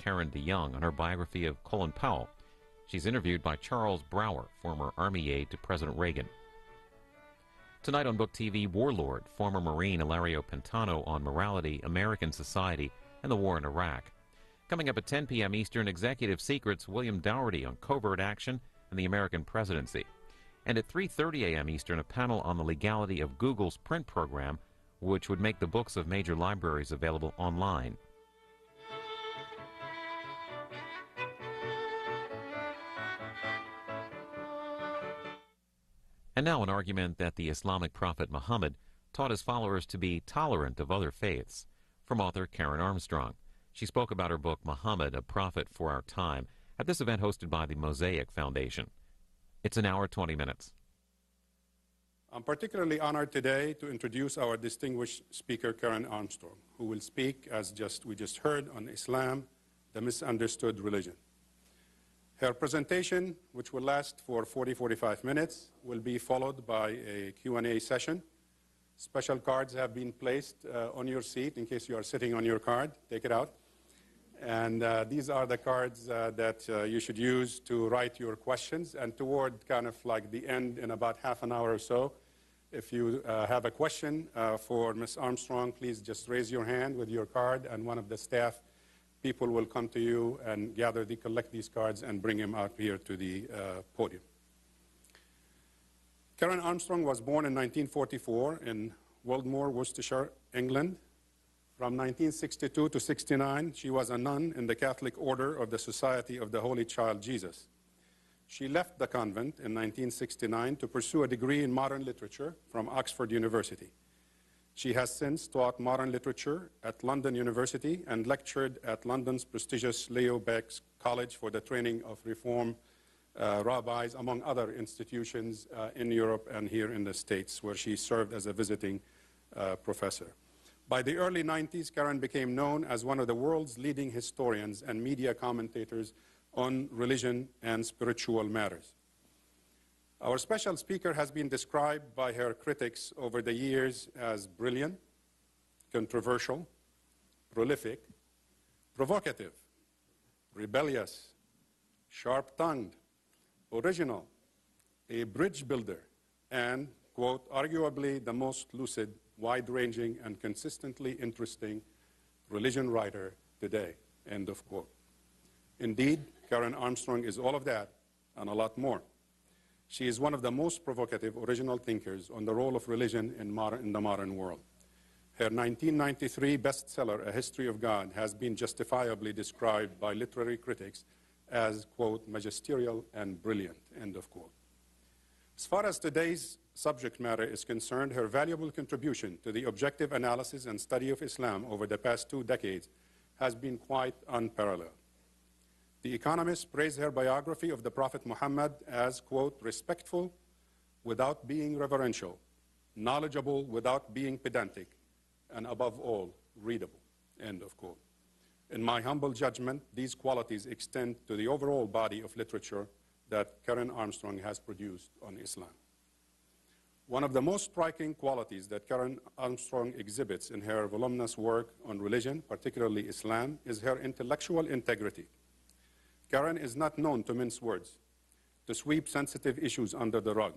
Karen DeYoung on her biography of Colin Powell. She's interviewed by Charles Brower, former Army aide to President Reagan. Tonight on Book TV, Warlord, former Marine Ilario Pintano on morality, American society, and the war in Iraq. Coming up at 10 p.m. Eastern, Executive Secrets, William Dougherty on covert action and the American presidency. And at 3:30 a.m. Eastern, a panel on the legality of Google's print program, which would make the books of major libraries available online. And now an argument that the Islamic prophet Muhammad taught his followers to be tolerant of other faiths, from author Karen Armstrong. She spoke about her book, Muhammad, A Prophet for Our Time, at this event hosted by the Mosaic Foundation. It's an hour, 20 minutes. I'm particularly honored today to introduce our distinguished speaker, Karen Armstrong, who will speak, as we just heard, on Islam, the misunderstood religion. Her presentation, which will last for 45 minutes, will be followed by a Q&A session. Special cards have been placed on your seat in case you are sitting on your card. Take it out. And these are the cards that you should use to write your questions. And toward kind of like the end, in about half an hour or so, if you have a question for Ms. Armstrong, please just raise your hand with your card, and one of the staff people will come to you and collect these cards and bring them out here to the podium. Karen Armstrong was born in 1944 in Wildmoor, Worcestershire, England. From 1962 to 69, she was a nun in the Catholic Order of the Society of the Holy Child Jesus. She left the convent in 1969 to pursue a degree in modern literature from Oxford University. She has since taught modern literature at London University and lectured at London's prestigious Leo Baeck's College for the Training of Reform Rabbis, among other institutions in Europe and here in the States, where she served as a visiting professor. By the early 90s, Karen became known as one of the world's leading historians and media commentators on religion and spiritual matters. Our special speaker has been described by her critics over the years as brilliant, controversial, prolific, provocative, rebellious, sharp-tongued, original, a bridge builder, and, quote, arguably the most lucid, wide-ranging, and consistently interesting religion writer today, end of quote. Indeed, Karen Armstrong is all of that and a lot more. She is one of the most provocative, original thinkers on the role of religion in the modern world. Her 1993 bestseller, A History of God, has been justifiably described by literary critics as, quote, magisterial and brilliant, end of quote. As far as today's subject matter is concerned, her valuable contribution to the objective analysis and study of Islam over the past 2 decades has been quite unparalleled. The Economist praised her biography of the Prophet Muhammad as, quote, respectful without being reverential, knowledgeable without being pedantic, and above all, readable, end of quote. In my humble judgment, these qualities extend to the overall body of literature that Karen Armstrong has produced on Islam. One of the most striking qualities that Karen Armstrong exhibits in her voluminous work on religion, particularly Islam, is her intellectual integrity. Karen is not known to mince words, to sweep sensitive issues under the rug,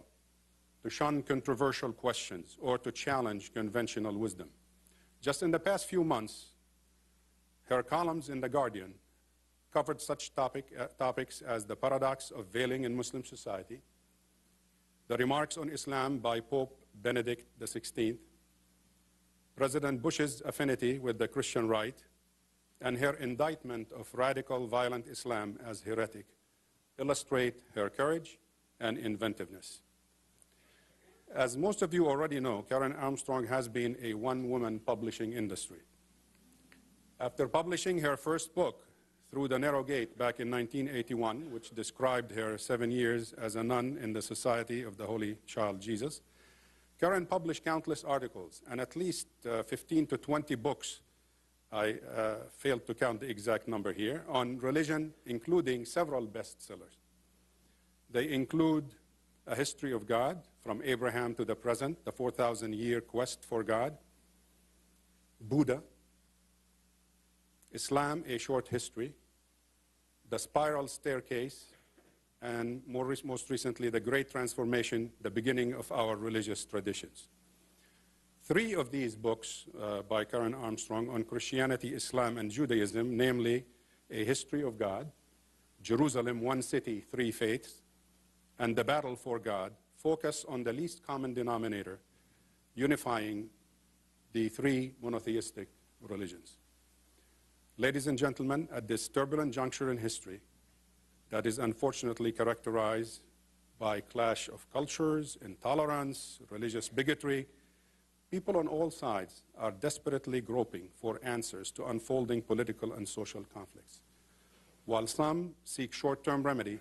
to shun controversial questions, or to challenge conventional wisdom. Just in the past few months, her columns in The Guardian covered such topics as the paradox of veiling in Muslim society, the remarks on Islam by Pope Benedict XVI, President Bush's affinity with the Christian right, and her indictment of radical violent Islam as heretic illustrate her courage and inventiveness. As most of you already know, Karen Armstrong has been a one-woman publishing industry. After publishing her first book, Through the Narrow Gate, back in 1981, which described her 7 years as a nun in the Society of the Holy Child Jesus, Karen published countless articles and at least 15 to 20 books, I failed to count the exact number here, on religion, including several bestsellers. They include A History of God, From Abraham to the Present, The 4,000-Year Quest for God, Buddha, Islam, A Short History, the spiral staircase, and most recently, the Great Transformation, the beginning of our religious traditions. 3 of these books by Karen Armstrong on Christianity, Islam, and Judaism, namely A History of God, Jerusalem, One City, Three Faiths, and The Battle for God, focus on the least common denominator, unifying the 3 monotheistic religions. Ladies and gentlemen, at this turbulent juncture in history that is unfortunately characterized by clash of cultures, intolerance, religious bigotry, people on all sides are desperately groping for answers to unfolding political and social conflicts. While some seek short-term remedy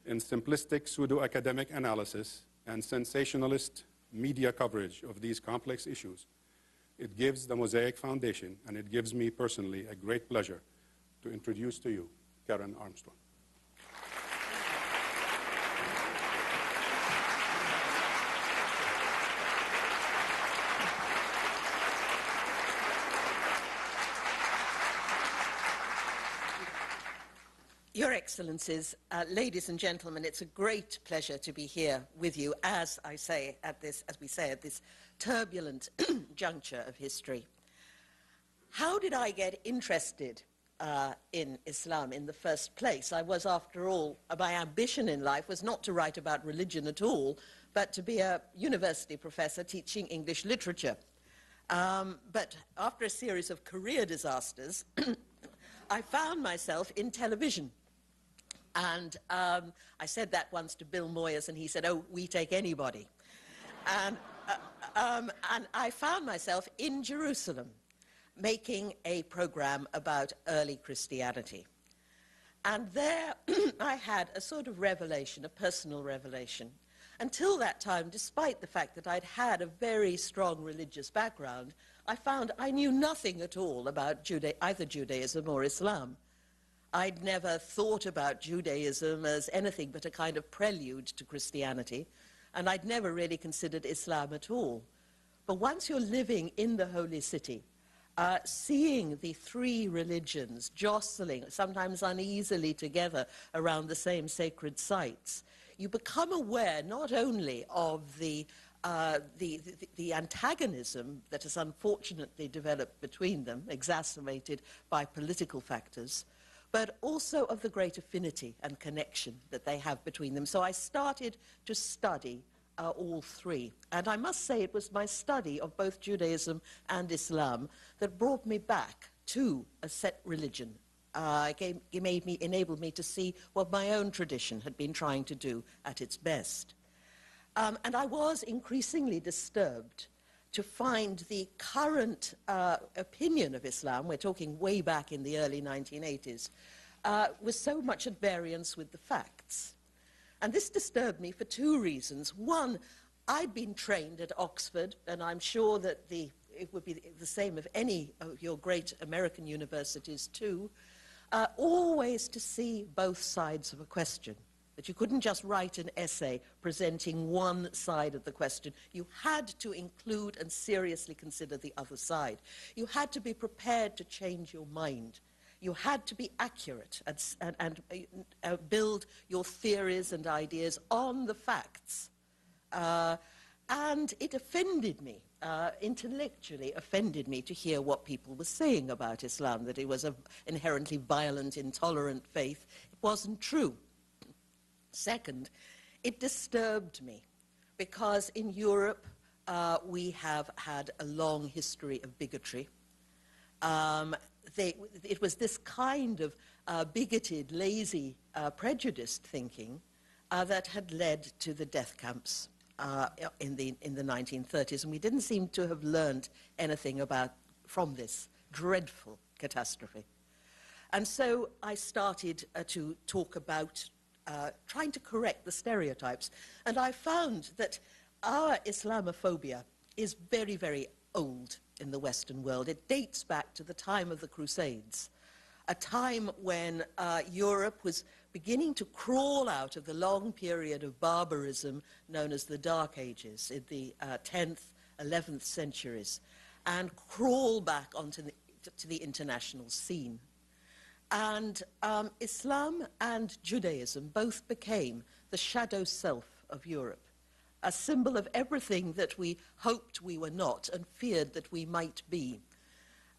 in simplistic pseudo-academic analysis and sensationalist media coverage of these complex issues, it gives the Mosaic Foundation, and it gives me personally a great pleasure to introduce to you Karen Armstrong. Your Excellencies, ladies and gentlemen, it's a great pleasure to be here with you, as we say at this turbulent juncture of history. How did I get interested in Islam in the first place? I was, after all, my ambition in life was not to write about religion at all, but to be a university professor teaching English literature. But after a series of career disasters, I found myself in television. And I said that once to Bill Moyers, and he said, "Oh, we take anybody." And I found myself in Jerusalem making a program about early Christianity. And there I had a sort of revelation, a personal revelation. Until that time, despite the fact that I'd had a very strong religious background, I found I knew nothing at all about either Judaism or Islam. I'd never thought about Judaism as anything but a kind of prelude to Christianity, and I'd never really considered Islam at all. But once you're living in the Holy City, seeing the 3 religions jostling, sometimes uneasily together around the same sacred sites, you become aware not only of the antagonism that has unfortunately developed between them, exacerbated by political factors, but also of the great affinity and connection that they have between them. So I started to study all 3. And I must say it was my study of both Judaism and Islam that brought me back to a set religion. Enabled me to see what my own tradition had been trying to do at its best. And I was increasingly disturbed to find the current opinion of Islam, we're talking way back in the early 1980s, was so much at variance with the facts. And this disturbed me for 2 reasons. One, I'd been trained at Oxford, and I'm sure that it would be the same of any of your great American universities too, always to see both sides of a question. That you couldn't just write an essay presenting one side of the question. You had to include and seriously consider the other side. You had to be prepared to change your mind. You had to be accurate and build your theories and ideas on the facts. And it offended me, intellectually offended me, to hear what people were saying about Islam, that it was an inherently violent, intolerant faith. It wasn't true. Second, it disturbed me because in Europe we have had a long history of bigotry. It was this kind of bigoted, lazy, prejudiced thinking that had led to the death camps in the 1930s, and we didn't seem to have learned anything from this dreadful catastrophe. And so I started to talk about trying to correct the stereotypes. And I found that our Islamophobia is very, very old in the Western world. It dates back to the time of the Crusades, a time when Europe was beginning to crawl out of the long period of barbarism known as the Dark Ages in the 10th, 11th centuries, and crawl back onto the international scene. And Islam and Judaism both became the shadow self of Europe, a symbol of everything that we hoped we were not and feared that we might be.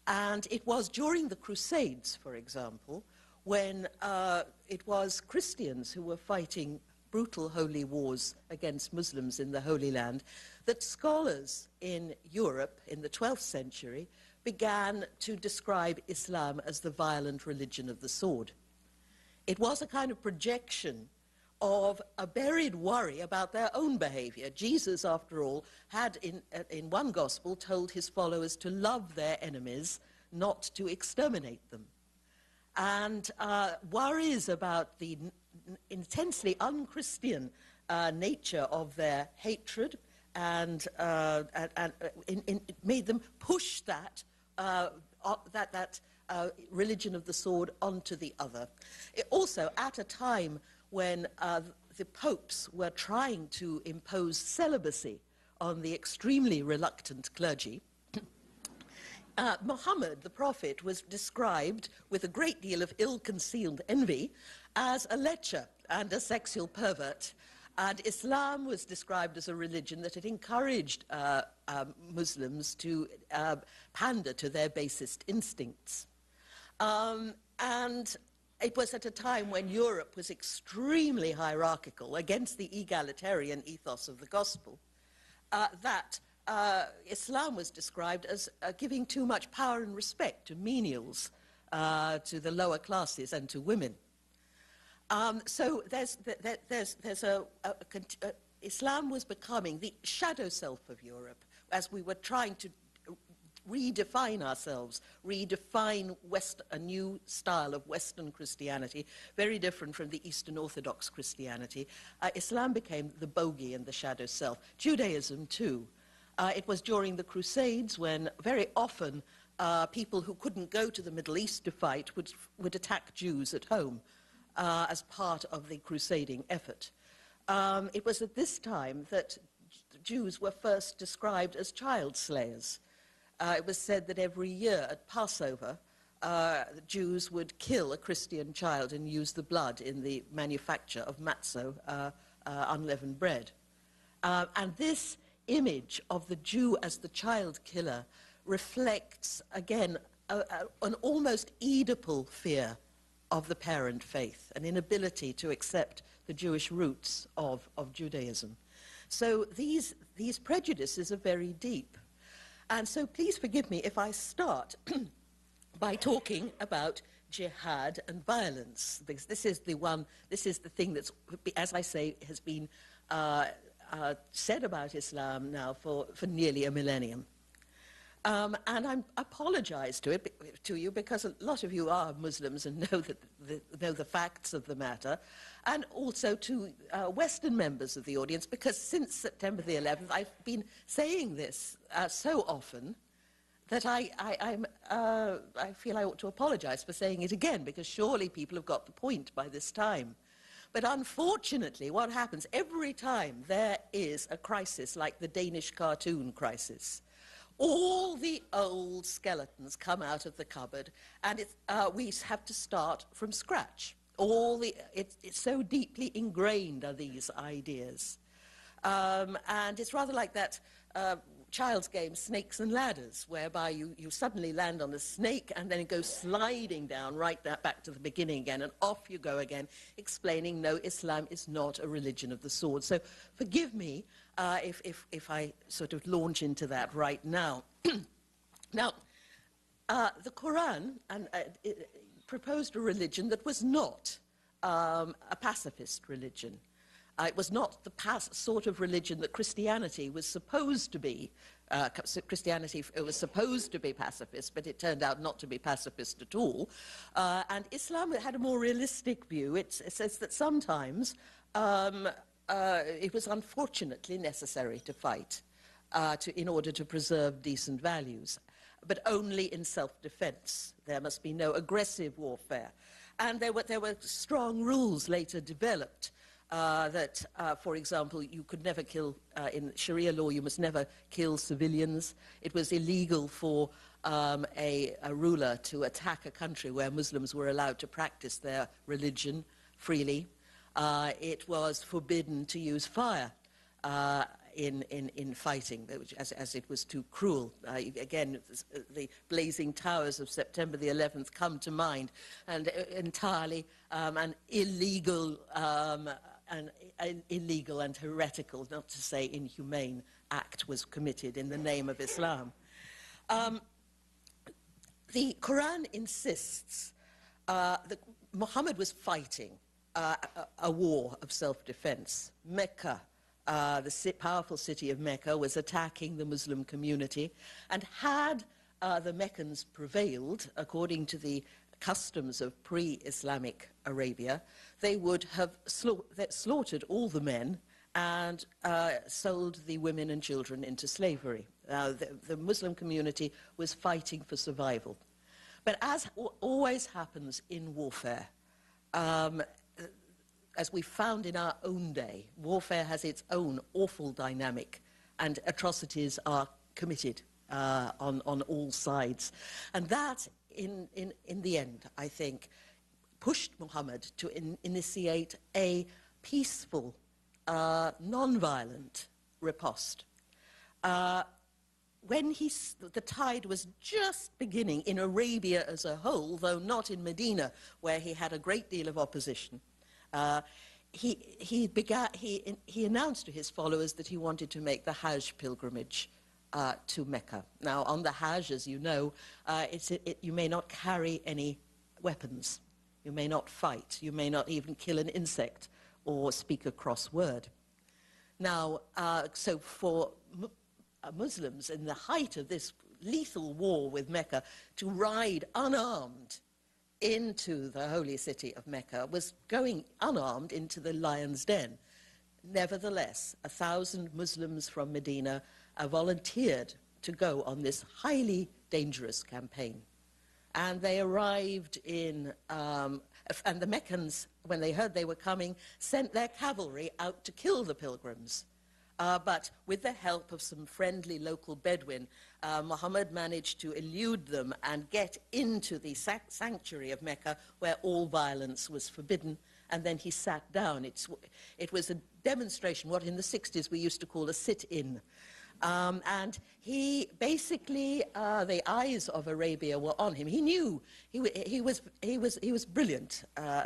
And it was during the Crusades, for example, when it was Christians who were fighting brutal holy wars against Muslims in the Holy Land, that scholars in Europe in the 12th century began to describe Islam as the violent religion of the sword. It was a kind of projection of a buried worry about their own behavior. Jesus, after all, had in one gospel told his followers to love their enemies, not to exterminate them. And worries about the intensely un-Christian nature of their hatred and it made them push that religion of the sword onto the other. Also, at a time when the popes were trying to impose celibacy on the extremely reluctant clergy, Muhammad, the prophet, was described with a great deal of ill-concealed envy as a lecher and a sexual pervert. And Islam was described as a religion that had encouraged Muslims to pander to their basest instincts. And it was at a time when Europe was extremely hierarchical against the egalitarian ethos of the gospel that Islam was described as giving too much power and respect to menials, to the lower classes and to women. So Islam was becoming the shadow self of Europe as we were trying to redefine ourselves, redefine a new style of Western Christianity, very different from the Eastern Orthodox Christianity. Islam became the bogey and the shadow self. Judaism, too. It was during the Crusades when very often people who couldn't go to the Middle East to fight would attack Jews at home as part of the crusading effort. It was at this time that Jews were first described as child slayers. It was said that every year at Passover, Jews would kill a Christian child and use the blood in the manufacture of matzo, unleavened bread. And this image of the Jew as the child killer reflects, again, an almost Oedipal fear of the parent faith, an inability to accept the Jewish roots of Judaism. So these prejudices are very deep. And so please forgive me if I start by talking about jihad and violence, because this is the thing that's, as I say, has been said about Islam now for nearly a millennium. And I apologize to you because a lot of you are Muslims and know the facts of the matter, and also to Western members of the audience, because since September the 11th I've been saying this so often that I feel I ought to apologize for saying it again, because surely people have got the point by this time. But unfortunately, what happens every time there is a crisis like the Danish cartoon crisis, all the old skeletons come out of the cupboard, and we have to start from scratch. It's so deeply ingrained are these ideas. And it's rather like that child's game, Snakes and Ladders, whereby you suddenly land on a snake and then it goes sliding down right back to the beginning again, and off you go again, explaining, no, Islam is not a religion of the sword. So forgive me if I sort of launch into that right now. Now, the Quran proposed a religion that was not a pacifist religion. It was not the sort of religion that Christianity was supposed to be. Christianity was supposed to be pacifist, but it turned out not to be pacifist at all. And Islam had a more realistic view. It says that sometimes it was unfortunately necessary to fight in order to preserve decent values, but only in self-defense. There must be no aggressive warfare. And there were strong rules later developed for example, you could never kill, in Sharia law, you must never kill civilians. It was illegal for a ruler to attack a country where Muslims were allowed to practice their religion freely. It was forbidden to use fire in fighting, as it was too cruel. Again, the blazing towers of September the 11th come to mind, and entirely an illegal and heretical, not to say inhumane, act was committed in the name of Islam. The Quran insists that Muhammad was fighting a war of self-defense. Mecca, the powerful city of Mecca, was attacking the Muslim community, and had the Meccans prevailed, according to the customs of pre-Islamic Arabia, they would have slaughtered all the men and sold the women and children into slavery. The Muslim community was fighting for survival. But as always happens in warfare, as we found in our own day, warfare has its own awful dynamic, and atrocities are committed on all sides. And that, in the end, I think, pushed Muhammad to initiate a peaceful, non-violent riposte. When the tide was just beginning in Arabia as a whole, though not in Medina, where he had a great deal of opposition, he announced to his followers that he wanted to make the Hajj pilgrimage to Mecca. Now, on the Hajj, as you know, you may not carry any weapons. You may not fight. You may not even kill an insect or speak a cross word. Now, so for Muslims in the height of this lethal war with Mecca, to ride unarmed into the holy city of Mecca was going unarmed into the lion's den. Nevertheless, 1,000 Muslims from Medina volunteered to go on this highly dangerous campaign. And they arrived in, and the Meccans, when they heard they were coming, sent their cavalry out to kill the pilgrims. But with the help of some friendly local Bedouin, Muhammad managed to elude them and get into the sanctuary of Mecca, where all violence was forbidden, and then he sat down. It was a demonstration, what in the 60s we used to call a sit-in. And he basically, the eyes of Arabia were on him. He knew he was brilliant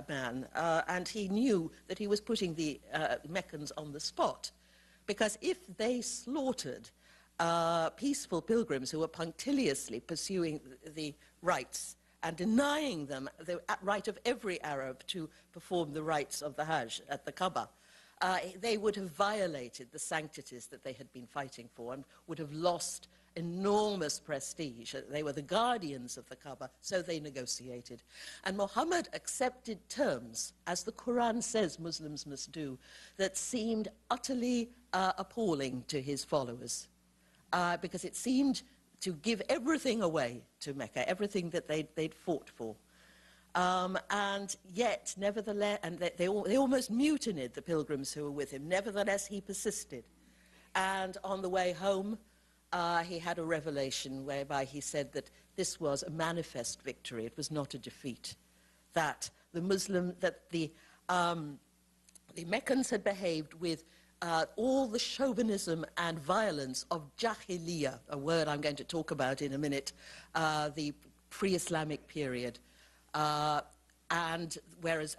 man, and he knew that he was putting the Meccans on the spot, because if they slaughtered peaceful pilgrims who were punctiliously pursuing the rites and denying them the right of every Arab to perform the rites of the Hajj at the Kaaba, they would have violated the sanctities that they had been fighting for and would have lost enormous prestige. They were the guardians of the Kaaba, so they negotiated. And Muhammad accepted terms, as the Quran says Muslims must do, that seemed utterly appalling to his followers, because it seemed to give everything away to Mecca, everything that they'd fought for. And yet, nevertheless, and they almost mutinied, the pilgrims who were with him. Nevertheless, he persisted. And on the way home, he had a revelation whereby he said that this was a manifest victory. It was not a defeat. That the Meccans had behaved with all the chauvinism and violence of Jahiliyyah, a word I'm going to talk about in a minute, the pre-Islamic period. Whereas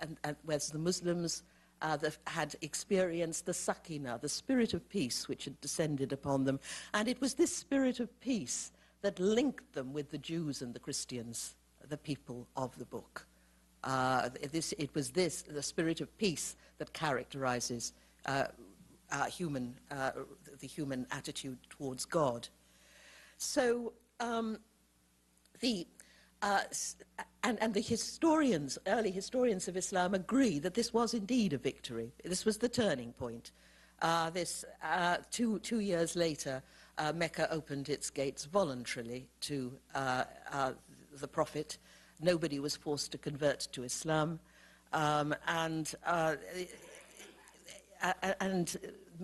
the Muslims had experienced the Sakina, the spirit of peace, which had descended upon them. And it was this spirit of peace that linked them with the Jews and the Christians, the people of the book. It was the spirit of peace that characterizes the human attitude towards God. So the historians, early historians of Islam, agree that this was indeed a victory. This was the turning point. 2 years later, Mecca opened its gates voluntarily to the Prophet. Nobody was forced to convert to Islam. and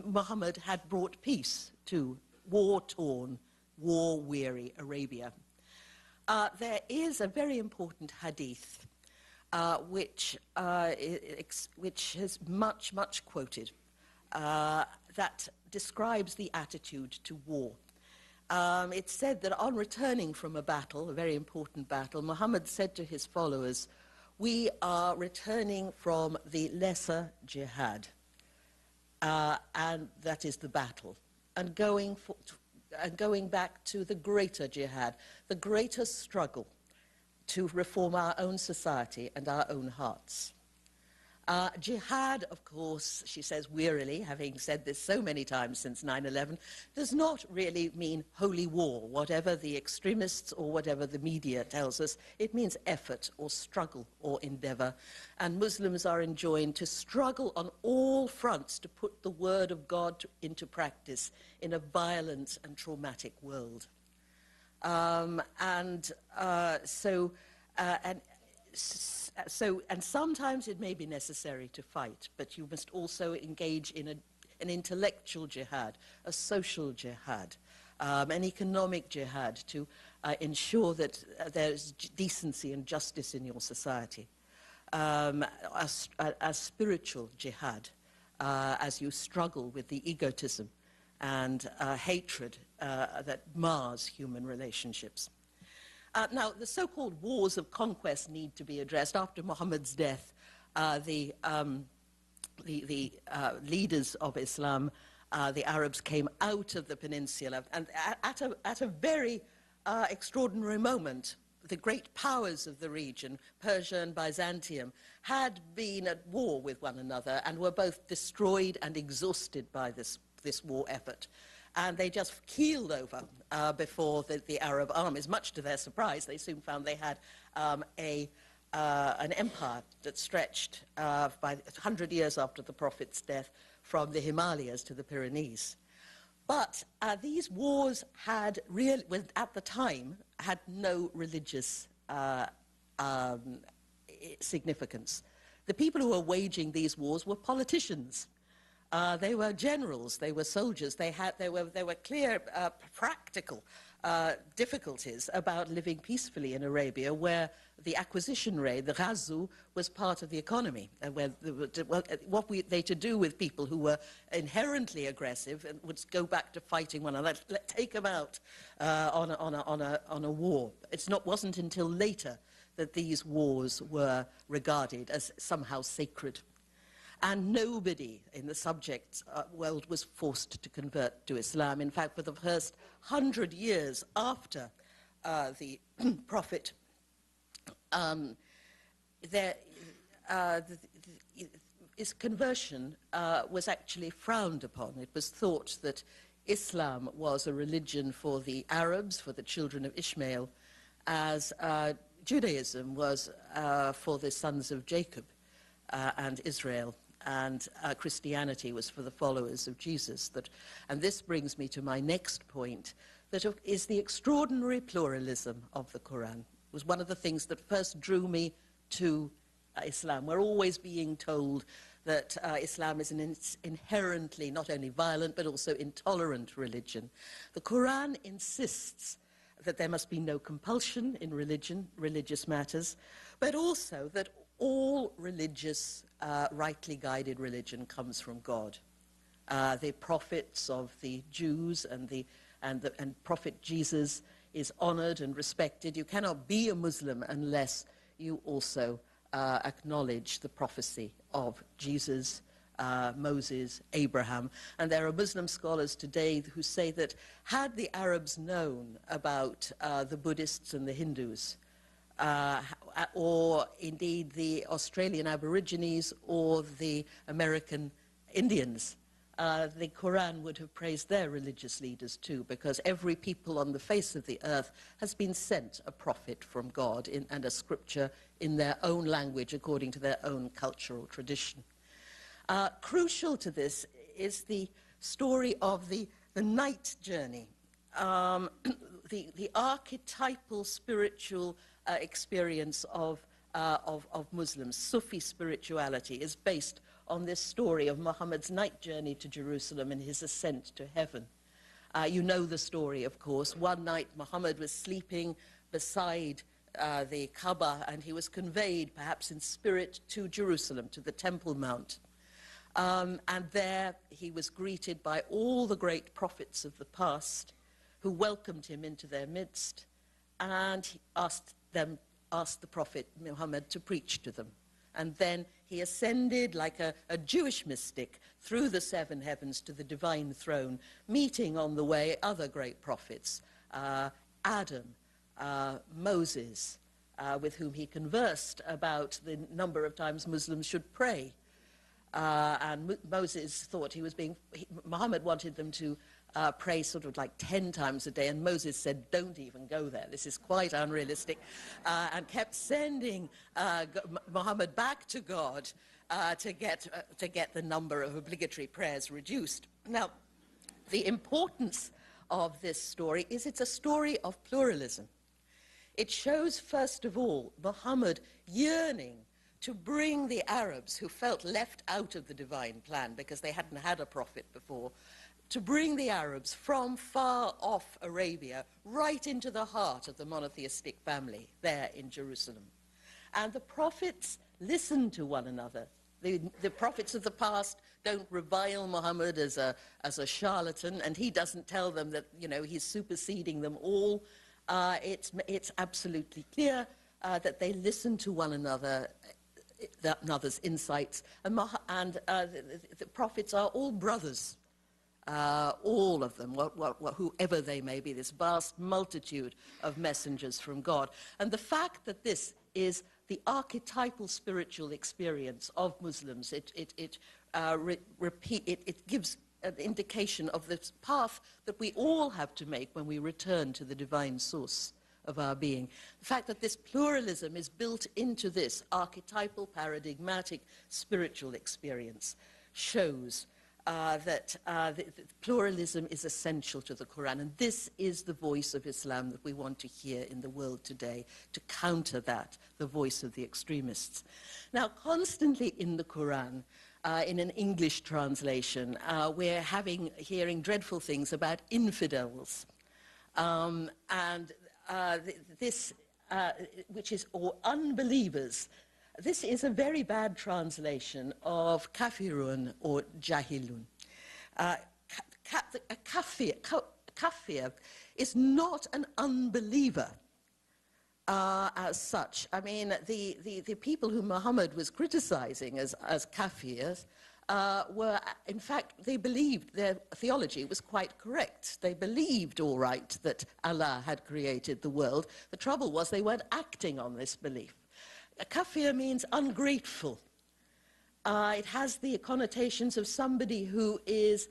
Muhammad had brought peace to war-torn, war-weary Arabia. There is a very important hadith which is much quoted that describes the attitude to war. It's said that on returning from a battle, a very important battle, Muhammad said to his followers, "We are returning from the lesser jihad," and that is the battle, and going back to the greater jihad, the greater struggle to reform our own society and our own hearts. Jihad, of course, she says wearily, having said this so many times since 9/11, does not really mean holy war, whatever the extremists or whatever the media tells us. It means effort or struggle or endeavor. And Muslims are enjoined to struggle on all fronts to put the word of God into practice in a violent and traumatic world. And sometimes it may be necessary to fight, but you must also engage in an intellectual jihad, a social jihad, an economic jihad to ensure that there's decency and justice in your society, a spiritual jihad as you struggle with the egotism and hatred that mars human relationships. Now, the so-called wars of conquest need to be addressed. After Muhammad's death, the leaders of Islam, the Arabs, came out of the peninsula, and at a very extraordinary moment, the great powers of the region, Persia and Byzantium, had been at war with one another and were both destroyed and exhausted by this war effort. And they just keeled over before the Arab armies. Much to their surprise, they soon found they had an empire that stretched by 100 years after the Prophet's death from the Himalayas to the Pyrenees. But these wars at the time, had no religious significance. The people who were waging these wars were politicians. They were generals, they were soldiers, there were clear practical difficulties about living peacefully in Arabia, where the acquisition raid, the ghazu, was part of the economy, and what were they to do with people who were inherently aggressive and would go back to fighting one another? Let's take them out on a war. Wasn't until later that these wars were regarded as somehow sacred. And nobody in the subject world was forced to convert to Islam. In fact, for the first 100 years after the Prophet, his conversion was actually frowned upon. It was thought that Islam was a religion for the Arabs, for the children of Ishmael, as Judaism was for the sons of Jacob and Israel. And Christianity was for the followers of Jesus. And this brings me to my next point, that is the extraordinary pluralism of the Quran. It was one of the things that first drew me to Islam. We're always being told that Islam is an inherently not only violent but also intolerant religion. The Quran insists that there must be no compulsion in religious matters, but also that all religious, rightly guided religion comes from God. The prophets of the Jews and Prophet Jesus is honored and respected. You cannot be a Muslim unless you also acknowledge the prophecy of Jesus, Moses, Abraham. And there are Muslim scholars today who say that had the Arabs known about the Buddhists and the Hindus, or indeed the Australian Aborigines or the American Indians, the Quran would have praised their religious leaders too, because every people on the face of the earth has been sent a prophet from God and a scripture in their own language according to their own cultural tradition. Crucial to this is the story of the night journey, the archetypal spiritual experience of of Muslims. Sufi spirituality is based on this story of Muhammad's night journey to Jerusalem and his ascent to heaven. You know the story, of course. One night Muhammad was sleeping beside the Kaaba, and he was conveyed, perhaps in spirit, to Jerusalem, to the Temple Mount. And there he was greeted by all the great prophets of the past who welcomed him into their midst, and he asked the Prophet Muhammad to preach to them. And then he ascended like a Jewish mystic through the seven heavens to the divine throne, meeting on the way other great prophets, Adam, Moses, with whom he conversed about the number of times Muslims should pray. And Moses thought Muhammad wanted them to pray sort of like 10 times a day, and Moses said, don't even go there, this is quite unrealistic, and kept sending Muhammad back to God to get the number of obligatory prayers reduced. Now, the importance of this story is it's a story of pluralism. It shows, first of all, Muhammad yearning to bring the Arabs who felt left out of the divine plan because they hadn't had a prophet before, to bring the Arabs from far off Arabia right into the heart of the monotheistic family there in Jerusalem. And the prophets listened to one another. The prophets of the past don't revile Muhammad as a charlatan, and he doesn't tell them that, you know, he's superseding them all. It's absolutely clear that they listen to one another, another's insights, and the prophets are all brothers. All of them, whoever they may be, this vast multitude of messengers from God. And the fact that this is the archetypal spiritual experience of Muslims, it gives an indication of the path that we all have to make when we return to the divine source of our being. The fact that this pluralism is built into this archetypal, paradigmatic, spiritual experience shows that pluralism is essential to the Quran, and this is the voice of Islam that we want to hear in the world today, to counter that, the voice of the extremists. Now, constantly in the Quran, in an English translation, we're hearing dreadful things about infidels, or unbelievers. This is a very bad translation of kafirun or jahilun. Kafir is not an unbeliever as such. I mean, the people whom Muhammad was criticizing as kafirs were, in fact, they believed their theology was quite correct. They believed, all right, that Allah had created the world. The trouble was they weren't acting on this belief. Kafir means ungrateful. It has the connotations of somebody who is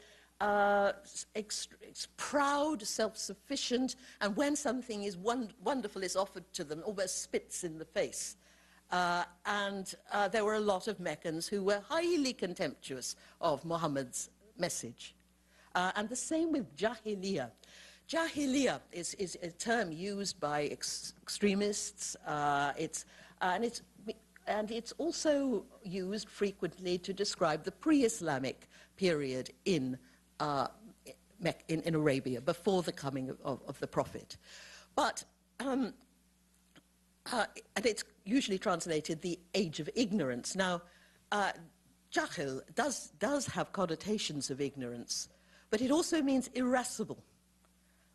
proud, self-sufficient, and when something is wonderful is offered to them, almost spits in the face. There were a lot of Meccans who were highly contemptuous of Muhammad's message. And the same with Jahiliyyah. Jahiliyyah is a term used by extremists. And it's also used frequently to describe the pre-Islamic period in Arabia, before the coming of the Prophet. And it's usually translated the age of ignorance. Now, Jahil does have connotations of ignorance, but it also means irascible,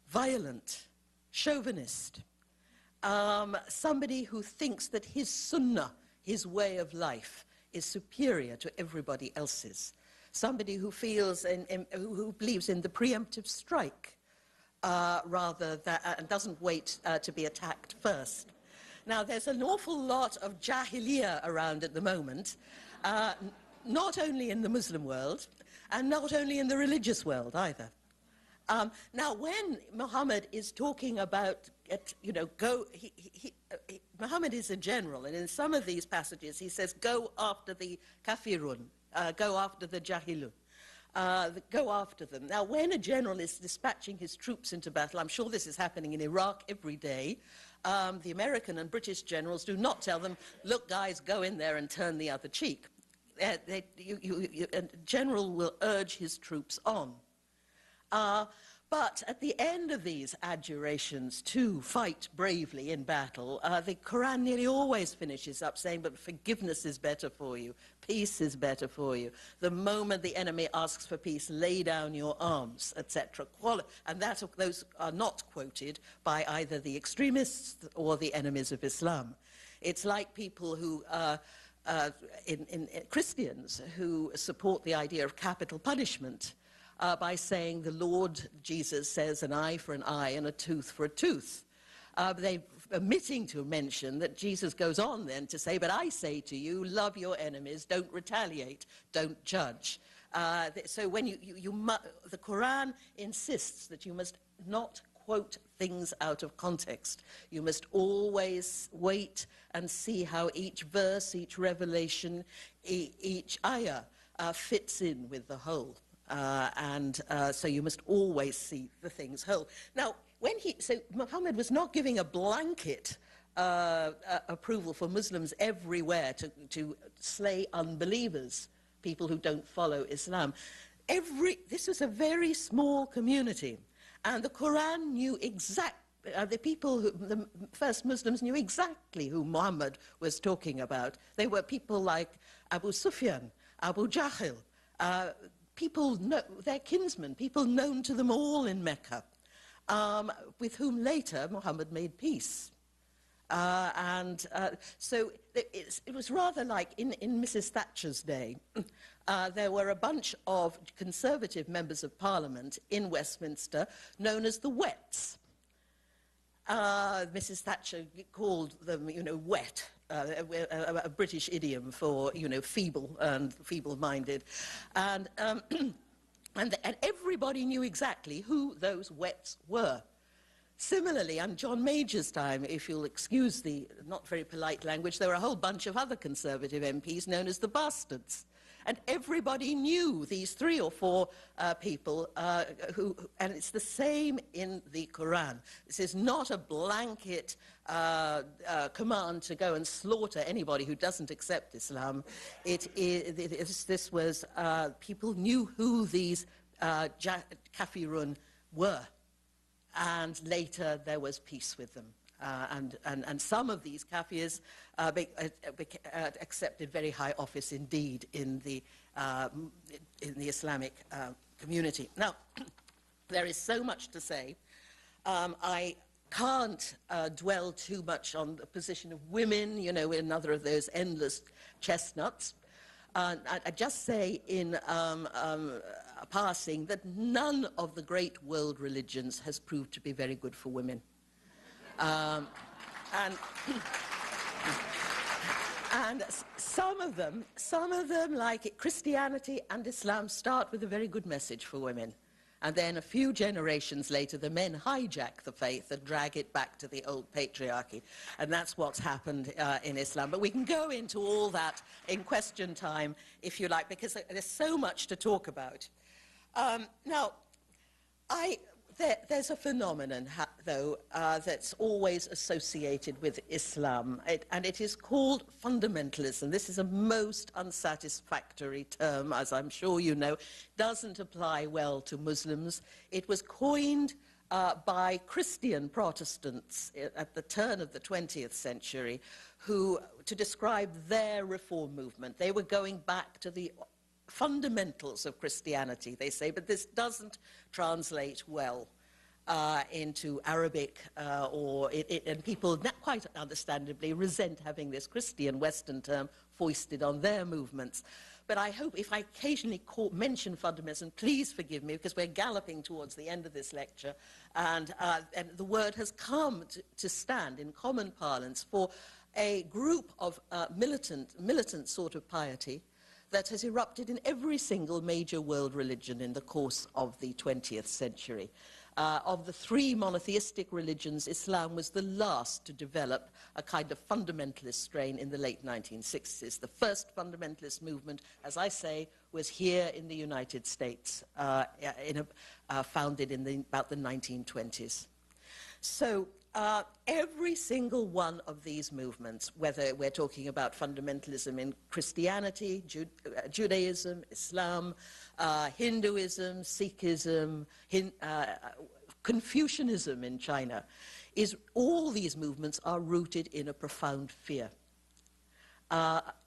violent, chauvinist. Somebody who thinks that his sunnah, his way of life, is superior to everybody else's. Somebody who feels who believes in the preemptive strike and doesn't wait to be attacked first. Now, there's an awful lot of jahiliyyah around at the moment, not only in the Muslim world, and not only in the religious world either. Now, when Muhammad is talking about, Muhammad is a general, and in some of these passages he says, go after the kafirun, go after the jahilun, go after them. Now, when a general is dispatching his troops into battle, I'm sure this is happening in Iraq every day, the American and British generals do not tell them, look, guys, go in there and turn the other cheek. A general will urge his troops on. But at the end of these adjurations to fight bravely in battle, the Quran nearly always finishes up saying, but forgiveness is better for you, peace is better for you. The moment the enemy asks for peace, lay down your arms, etc. And those are not quoted by either the extremists or the enemies of Islam. It's like people who... Christians who support the idea of capital punishment by saying the Lord Jesus says an eye for an eye and a tooth for a tooth. They're omitting to mention that Jesus goes on then to say, but I say to you, love your enemies, don't retaliate, don't judge. So when the Quran insists that you must not quote things out of context. You must always wait and see how each verse, each revelation, each ayah fits in with the whole. So you must always see the things whole. Now, so Muhammad was not giving a blanket approval for Muslims everywhere to slay unbelievers, people who don't follow Islam. This was a very small community. And the Quran knew the first Muslims knew exactly who Muhammad was talking about. They were people like Abu Sufyan, Abu Jahl, their kinsmen, people known to them all in Mecca, with whom later Muhammad made peace. So it was rather like in Mrs. Thatcher's day, there were a bunch of Conservative members of Parliament in Westminster known as the Wets. Mrs. Thatcher called them, wet, a British idiom for, feeble and feeble-minded. And everybody knew exactly who those Wets were. Similarly, on John Major's time, if you'll excuse the not very polite language, there were a whole bunch of other Conservative MPs known as the Bastards. And everybody knew these 3 or 4 people and it's the same in the Quran. This is not a blanket command to go and slaughter anybody who doesn't accept Islam. This was, people knew who these kafirun were. And later there was peace with them. And some of these kafirs accepted very high office indeed in the Islamic community. Now, there is so much to say. I can't dwell too much on the position of women, another of those endless chestnuts. I just say in passing that none of the great world religions has proved to be very good for women. And some of them, like Christianity and Islam, start with a very good message for women. And then a few generations later, the men hijack the faith and drag it back to the old patriarchy. And that's what's happened in Islam. But we can go into all that in question time, if you like, because there's so much to talk about. Now, there's a phenomenon, though, that's always associated with Islam, and it is called fundamentalism. This is a most unsatisfactory term, as I'm sure you know. Doesn't apply well to Muslims. It was coined by Christian Protestants at the turn of the 20th century, to describe their reform movement. They were going back to the fundamentals of Christianity, they say, but this doesn't translate well into Arabic, and people, quite understandably, resent having this Christian Western term foisted on their movements. But I hope, if I occasionally mention fundamentalism, please forgive me, because we're galloping towards the end of this lecture, and the word has come to stand in common parlance for a group of militant sort of piety that has erupted in every single major world religion in the course of the 20th century. Of the 3 monotheistic religions, Islam was the last to develop a kind of fundamentalist strain in the late 1960s. The first fundamentalist movement, as I say, was here in the United States, founded in about the 1920s. So every single one of these movements, whether we're talking about fundamentalism in Christianity, Judaism, Islam, Hinduism, Sikhism, Confucianism in China, all these movements are rooted in a profound fear.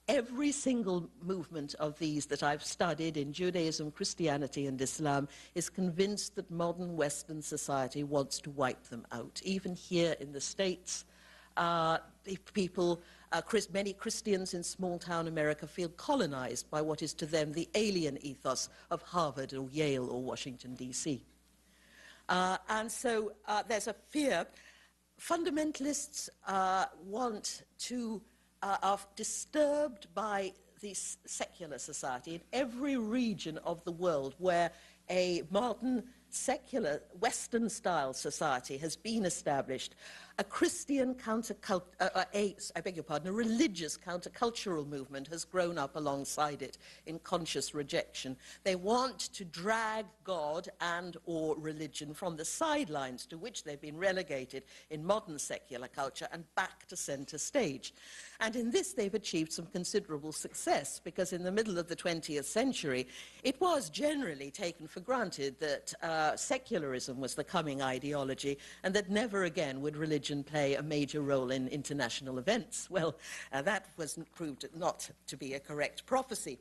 Every single movement of these that I've studied in Judaism, Christianity, and Islam is convinced that modern Western society wants to wipe them out. Even here in the States, many Christians in small-town America feel colonized by what is to them the alien ethos of Harvard or Yale or Washington, D.C. And so there's a fear. Fundamentalists are disturbed by this secular society in every region of the world where a modern, secular, Western-style society has been established. A Christian a religious countercultural movement has grown up alongside it in conscious rejection. They want to drag God and or religion from the sidelines to which they've been relegated in modern secular culture and back to center stage. And in this they've achieved some considerable success, because in the middle of the 20th century it was generally taken for granted that secularism was the coming ideology and that never again would religion play a major role in international events. Well, that was proved not to be a correct prophecy.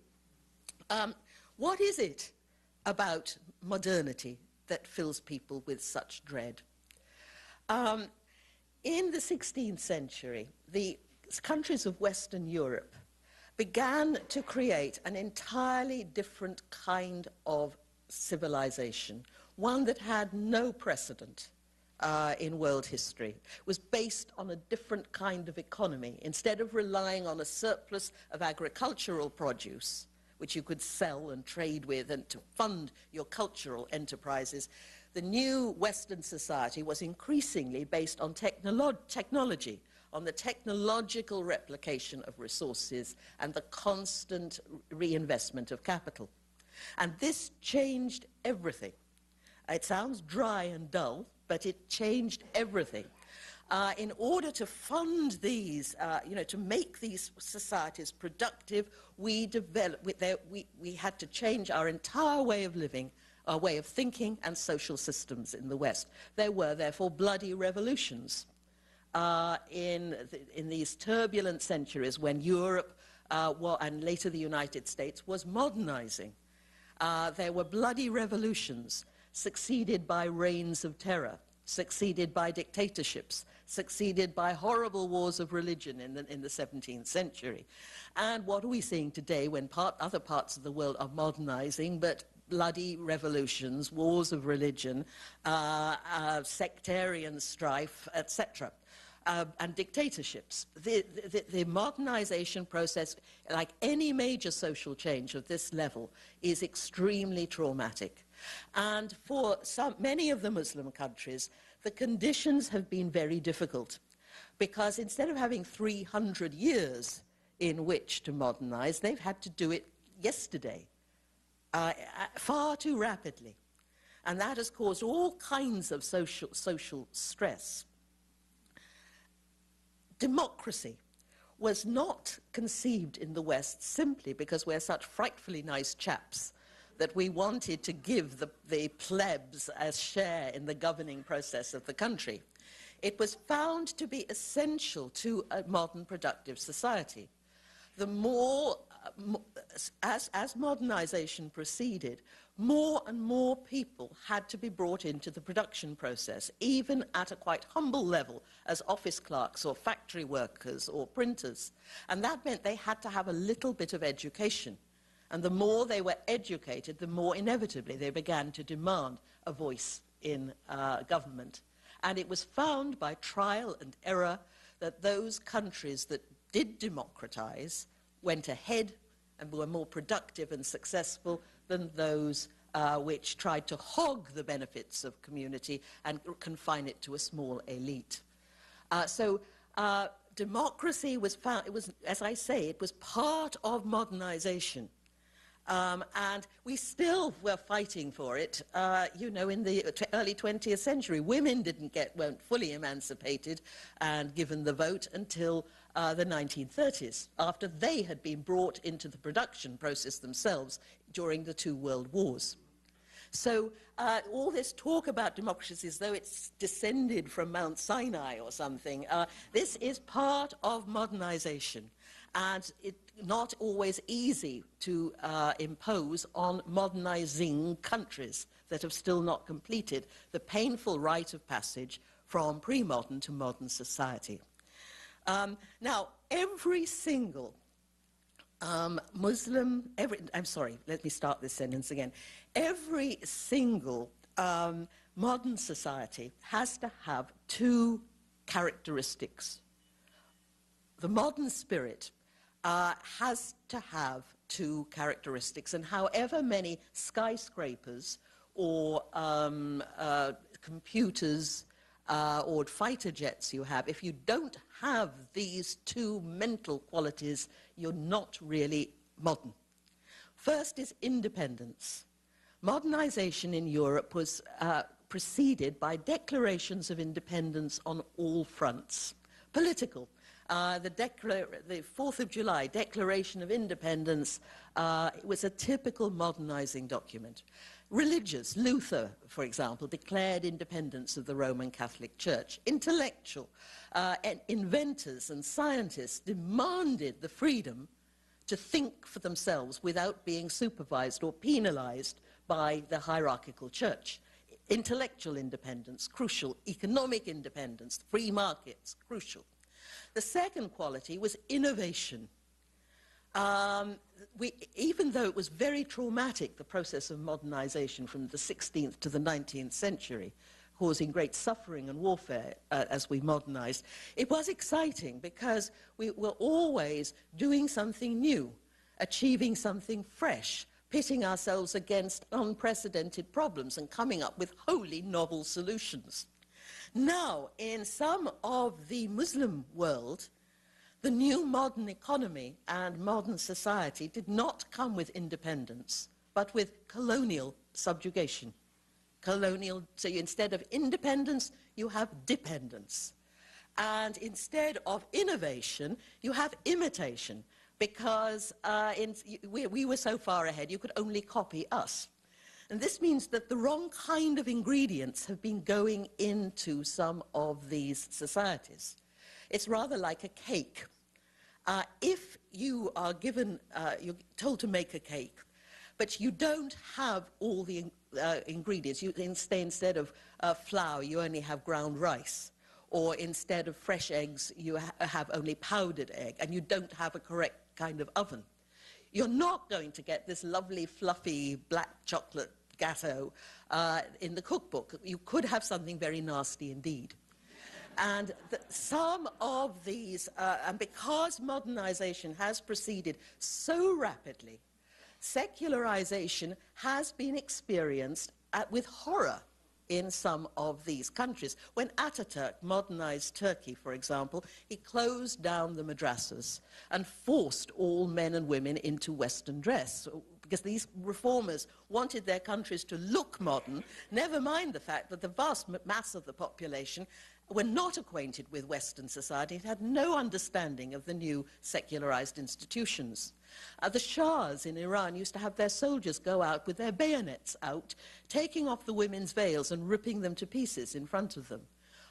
What is it about modernity that fills people with such dread? In the 16th century, the countries of Western Europe began to create an entirely different kind of civilization, one that had no precedent in world history. It was based on a different kind of economy. Instead of relying on a surplus of agricultural produce, which you could sell and trade with and to fund your cultural enterprises, the new Western society was increasingly based on technology, on the technological replication of resources and the constant reinvestment of capital. And this changed everything. It sounds dry and dull, but it changed everything. In order to fund these, to make these societies productive, we had to change our entire way of living, our way of thinking and social systems in the West. There were, therefore, bloody revolutions in these turbulent centuries when Europe, and later the United States, was modernizing. There were bloody revolutions, succeeded by reigns of terror, succeeded by dictatorships, succeeded by horrible wars of religion in the 17th century. And what are we seeing today when other parts of the world are modernizing, but bloody revolutions, wars of religion, sectarian strife, etc., and dictatorships. The modernization process, like any major social change of this level, is extremely traumatic. And for many of the Muslim countries, the conditions have been very difficult, because instead of having 300 years in which to modernize, they've had to do it yesterday, far too rapidly. And that has caused all kinds of social stress. Democracy was not conceived in the West simply because we're such frightfully nice chaps that we wanted to give the plebs a share in the governing process of the country. It was found to be essential to a modern productive society. The more, as modernization proceeded, more and more people had to be brought into the production process, even at a quite humble level, as office clerks or factory workers or printers. And that meant they had to have a little bit of education. And the more they were educated, the more inevitably they began to demand a voice in government. And it was found by trial and error that those countries that did democratize went ahead and were more productive and successful than those which tried to hog the benefits of community and confine it to a small elite. Democracy was found, as I say, it was part of modernization. And we still were fighting for it, you know, in the early 20th century. Women weren't fully emancipated and given the vote until the 1930s, after they had been brought into the production process themselves during the two world wars. So all this talk about democracy as though it's descended from Mount Sinai or something, this is part of modernization. And it's not always easy to impose on modernizing countries that have still not completed the painful rite of passage from pre-modern to modern society. Now, every single Muslim, I'm sorry, let me start this sentence again. Every single modern society has to have two characteristics. The modern spirit has to have two characteristics, and however many skyscrapers or computers or fighter jets you have, if you don't have these two mental qualities, you're not really modern. First is independence. Modernization in Europe was preceded by declarations of independence on all fronts. Political. The 4th of July Declaration of Independence was a typical modernizing document. Religious, Luther, for example, declared independence of the Roman Catholic Church. Intellectual, and inventors and scientists demanded the freedom to think for themselves without being supervised or penalized by the hierarchical church. Intellectual independence, crucial. Economic independence, free markets, crucial. The second quality was innovation. Even though it was very traumatic, the process of modernization from the 16th to the 19th century, causing great suffering and warfare as we modernized, it was exciting because we were always doing something new, achieving something fresh, pitting ourselves against unprecedented problems and coming up with wholly novel solutions. Now, in some of the Muslim world, the new modern economy and modern society did not come with independence, but with colonial subjugation. Colonial, so instead of independence, you have dependence. And instead of innovation, you have imitation, because we were so far ahead, you could only copy us. And this means that the wrong kind of ingredients have been going into some of these societies. It's rather like a cake. If you are given, you're told to make a cake, but you don't have all the ingredients. Instead of flour, you only have ground rice. Or instead of fresh eggs, you have only powdered egg, and you don't have a correct kind of oven. You're not going to get this lovely, fluffy black chocolate gatto in the cookbook. You could have something very nasty indeed. And some of these, and because modernization has proceeded so rapidly, secularization has been experienced with horror in some of these countries. When Ataturk modernized Turkey, for example, he closed down the madrasas and forced all men and women into Western dress, because these reformers wanted their countries to look modern, never mind the fact that the vast mass of the population were not acquainted with Western society and had no understanding of the new secularized institutions. The Shahs in Iran used to have their soldiers go out with their bayonets out, taking off the women's veils and ripping them to pieces in front of them.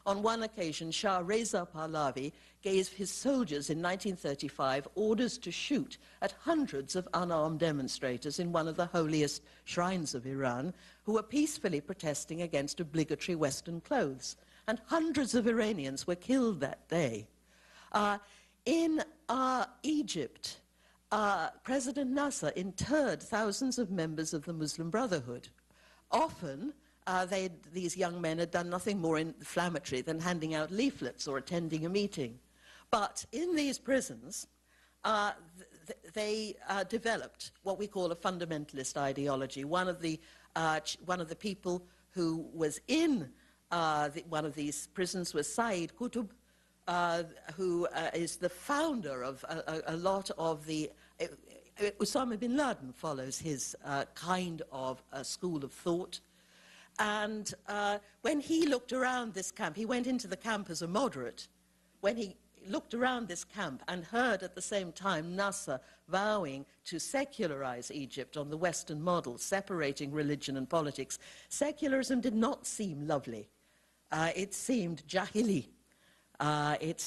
On one occasion, Shah Reza Pahlavi gave his soldiers in 1935 orders to shoot at hundreds of unarmed demonstrators in one of the holiest shrines of Iran who were peacefully protesting against obligatory Western clothes. And hundreds of Iranians were killed that day. In Egypt, President Nasser interred thousands of members of the Muslim Brotherhood. Often, these young men had done nothing more inflammatory than handing out leaflets or attending a meeting. But in these prisons, they developed what we call a fundamentalist ideology. One of the people who was in one of these prisons was Said Qutb, who is the founder of a lot of the Osama bin Laden follows his kind of school of thought. And when he looked around this camp, he went into the camp as a moderate. When he looked around this camp and heard at the same time Nasser vowing to secularize Egypt on the Western model, separating religion and politics, secularism did not seem lovely. It seemed jahili. It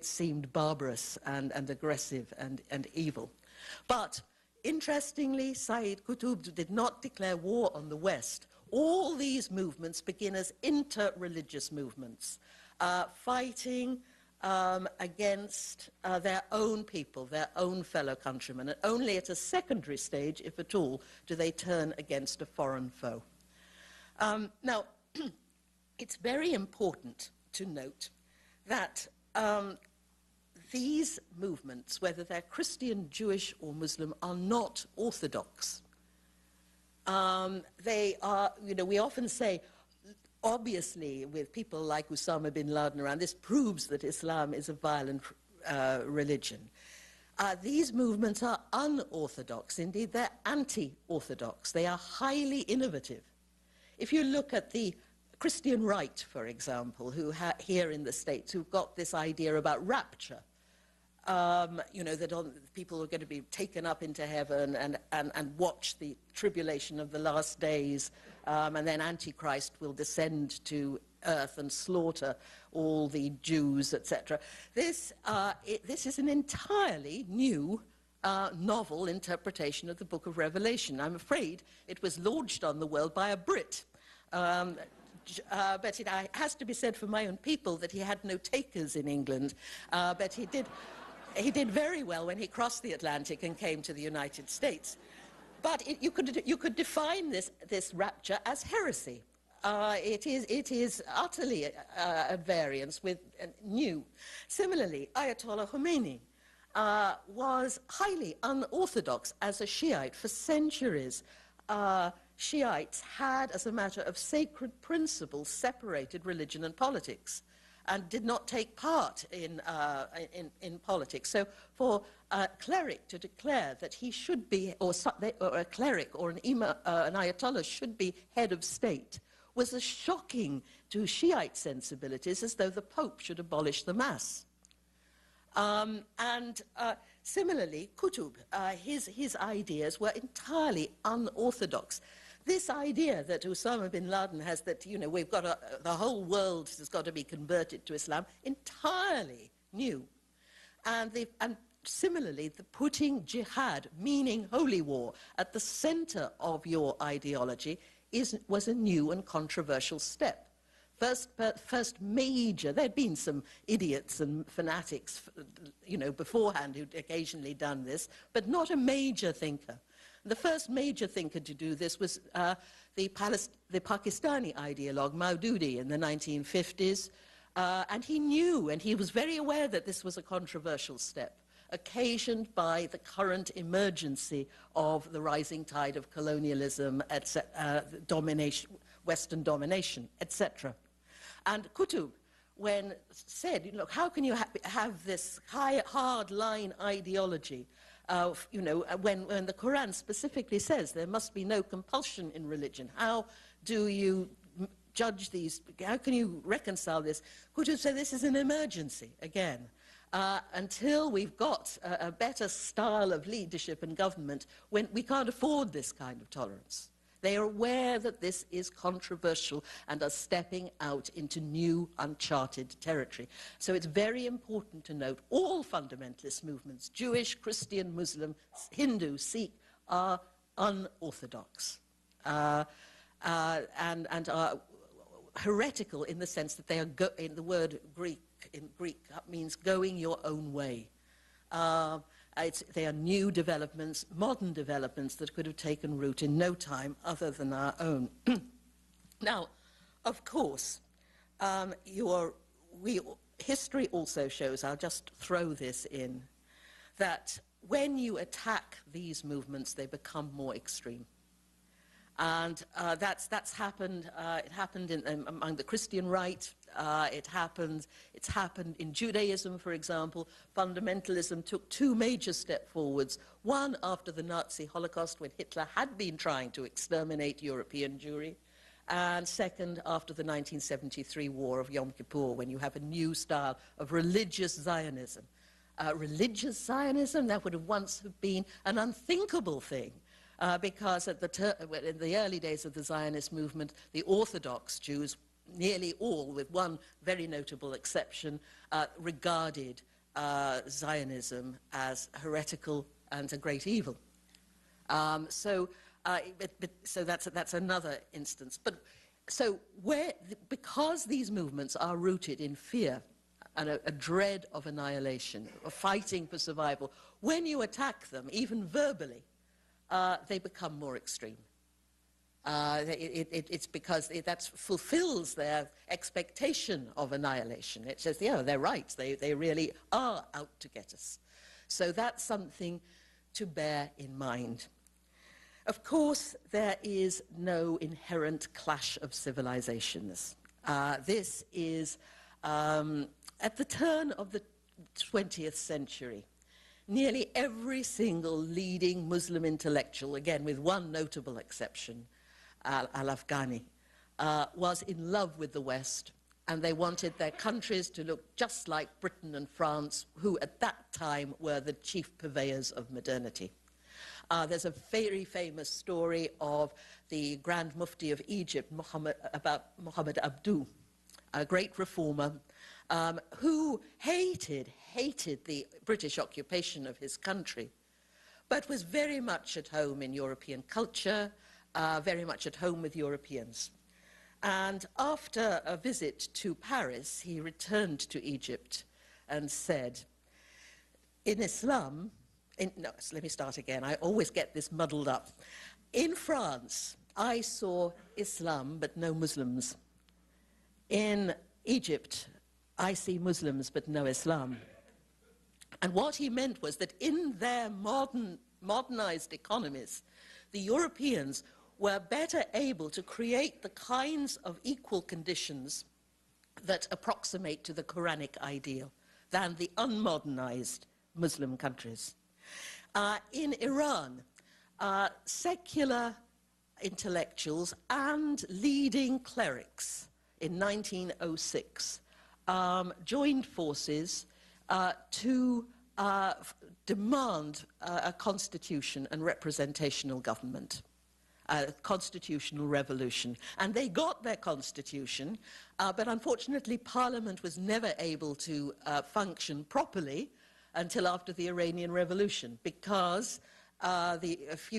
seemed barbarous and aggressive and evil. But interestingly, Sayyid Qutb did not declare war on the West. All these movements begin as inter-religious movements, fighting against their own people, their own fellow countrymen, and only at a secondary stage, if at all, do they turn against a foreign foe. Now, it's very important to note that these movements, whether they're Christian, Jewish, or Muslim, are not orthodox. They are, we often say, obviously, with people like Osama bin Laden around, this proves that Islam is a violent religion. These movements are unorthodox. Indeed, they're anti-orthodox. They are highly innovative. If you look at the Christian right, for example, who here in the States, who've got this idea about rapture, that people are going to be taken up into heaven and watch the tribulation of the last days, and then Antichrist will descend to earth and slaughter all the Jews, etc. This is an entirely new novel interpretation of the Book of Revelation. I'm afraid it was launched on the world by a Brit. But it has to be said for my own people that he had no takers in England, but he did very well when he crossed the Atlantic and came to the United States. But you could define this rapture as heresy. It is utterly at variance with new. Similarly, Ayatollah Khomeini was highly unorthodox as a Shiite for centuries. Shiites had, as a matter of sacred principle, separated religion and politics, and did not take part in politics. So for a cleric to declare that he should be, or a cleric or an Ayatollah should be head of state, was as shocking to Shiite sensibilities as though the Pope should abolish the Mass. Similarly, Qutb, his ideas were entirely unorthodox. This idea that Osama bin Laden has that, we've got the whole world has got to be converted to Islam, entirely new. And similarly, the putting jihad, meaning holy war, at the center of your ideology was a new and controversial step. First major, there'd been some idiots and fanatics, beforehand who'd occasionally done this, but not a major thinker. The first major thinker to do this was the Pakistani ideologue Maududi in the 1950s, and he knew, and he was very aware that this was a controversial step, occasioned by the current emergency of the rising tide of colonialism, domination, Western domination, etc. And Qutb, when said, look, how can you have this hard-line ideology, when the Quran specifically says there must be no compulsion in religion? How do you judge these? How can you reconcile this? Qutb said this is an emergency, again. Until we've got a better style of leadership and government, when we can't afford this kind of tolerance. They are aware that this is controversial and are stepping out into new, uncharted territory. So it's very important to note all fundamentalist movements, Jewish, Christian, Muslim, Hindu, Sikh, are unorthodox and are heretical in the sense that they are, in the word Greek means going your own way. They are new developments, modern developments that could have taken root in no time other than our own. Now, of course, history also shows, I'll just throw this in, that when you attack these movements, they become more extreme. And that's happened. It happened among the Christian right. It's happened in Judaism, for example. Fundamentalism took two major steps forwards. One after the Nazi Holocaust, when Hitler had been trying to exterminate European Jewry. And second, after the 1973 War of Yom Kippur, when you have a new style of religious Zionism. Religious Zionism, that would have once have been an unthinkable thing. Because in the early days of the Zionist movement, the Orthodox Jews, nearly all, with one very notable exception, regarded Zionism as heretical and a great evil. So that's another instance. But so because these movements are rooted in fear and a dread of annihilation, of fighting for survival, when you attack them, even verbally, they become more extreme. It's because that fulfills their expectation of annihilation. It says, yeah, they're right, they really are out to get us. So that's something to bear in mind. Of course, there is no inherent clash of civilizations. This is, at the turn of the 20th century, nearly every single leading Muslim intellectual, again with one notable exception, Al-Afghani, was in love with the West, and they wanted their countries to look just like Britain and France, who at that time were the chief purveyors of modernity. There's a very famous story of the Grand Mufti of Egypt, Muhammad Abduh, a great reformer, who hated the British occupation of his country, but was very much at home in European culture, very much at home with Europeans. And after a visit to Paris, he returned to Egypt and said, in Islam, let me start again, I always get this muddled up. In France, I saw Islam but no Muslims. In Egypt, I see Muslims but no Islam. And what he meant was that in their modernized economies, the Europeans were better able to create the kinds of equal conditions that approximate to the Quranic ideal than the unmodernized Muslim countries. In Iran, secular intellectuals and leading clerics in 1906 joined forces to demand a constitution and representational government, a constitutional revolution. And they got their constitution, but unfortunately Parliament was never able to function properly until after the Iranian Revolution, because a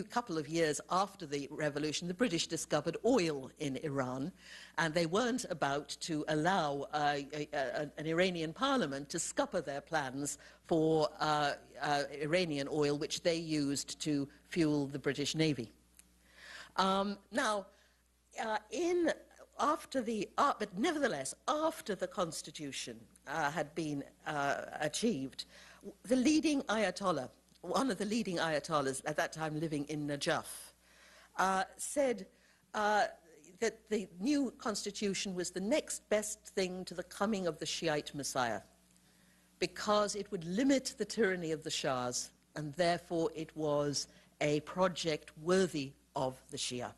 couple of years after the revolution, the British discovered oil in Iran, and they weren't about to allow an Iranian parliament to scupper their plans for Iranian oil, which they used to fuel the British Navy. But nevertheless, after the constitution had been achieved, the leading Ayatollah, one of the leading Ayatollahs at that time living in Najaf, said that the new constitution was the next best thing to the coming of the Shiite Messiah, because it would limit the tyranny of the Shahs, and therefore it was a project worthy of the Shia.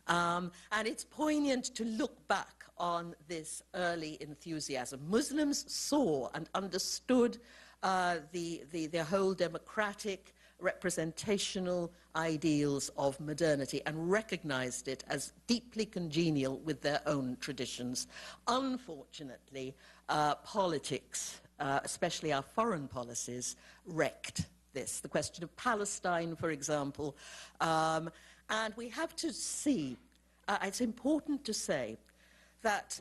And it's poignant to look back on this early enthusiasm. Muslims saw and understood the whole democratic, representational ideals of modernity and recognized it as deeply congenial with their own traditions. Unfortunately, politics, especially our foreign policies, wrecked this. The question of Palestine, for example. And we have to see, it's important to say that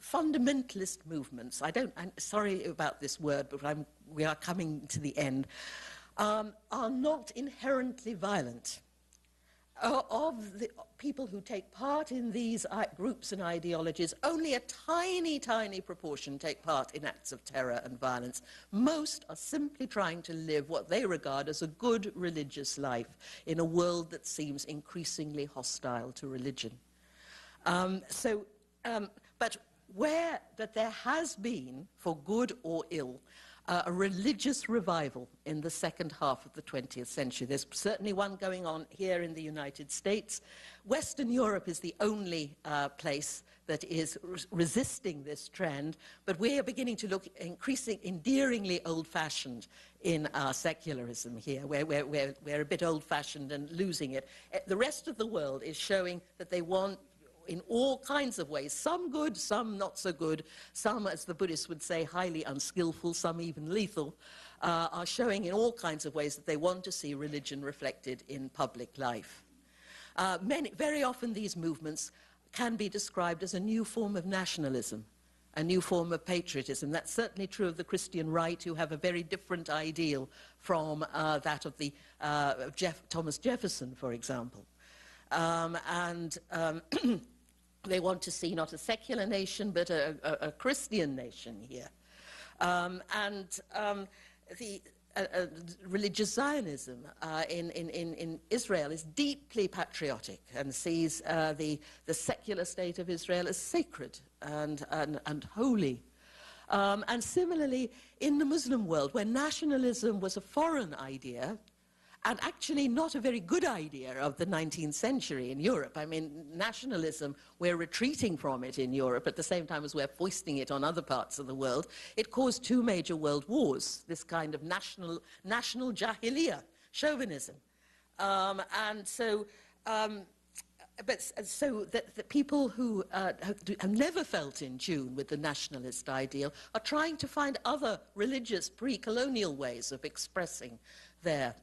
fundamentalist movements, I'm sorry about this word, but we are coming to the end, are not inherently violent. of the people who take part in these groups and ideologies, only a tiny, tiny proportion take part in acts of terror and violence. Most are simply trying to live what they regard as a good religious life in a world that seems increasingly hostile to religion. But there has been, for good or ill, a religious revival in the second half of the 20th century. There's certainly one going on here in the United States. Western Europe is the only place that is resisting this trend, but we are beginning to look endearingly old-fashioned in our secularism here. We're a bit old-fashioned and losing it. The rest of the world is showing that they want, in all kinds of ways, some good, some not so good, some, as the Buddhists would say, highly unskillful, some even lethal, are showing in all kinds of ways that they want to see religion reflected in public life. Very often these movements can be described as a new form of nationalism, a new form of patriotism. That's certainly true of the Christian right, who have a very different ideal from that of Thomas Jefferson, for example. They want to see not a secular nation, but a Christian nation here. Religious Zionism in Israel is deeply patriotic and sees the secular state of Israel as sacred and holy. And similarly, in the Muslim world, where nationalism was a foreign idea, and actually not a very good idea of the 19th century in Europe. I mean, nationalism, we're retreating from it in Europe at the same time as we're foisting it on other parts of the world. It caused 2 major world wars, this kind of national jahiliyyah, chauvinism. The people who have never felt in tune with the nationalist ideal are trying to find other religious pre-colonial ways of expressing their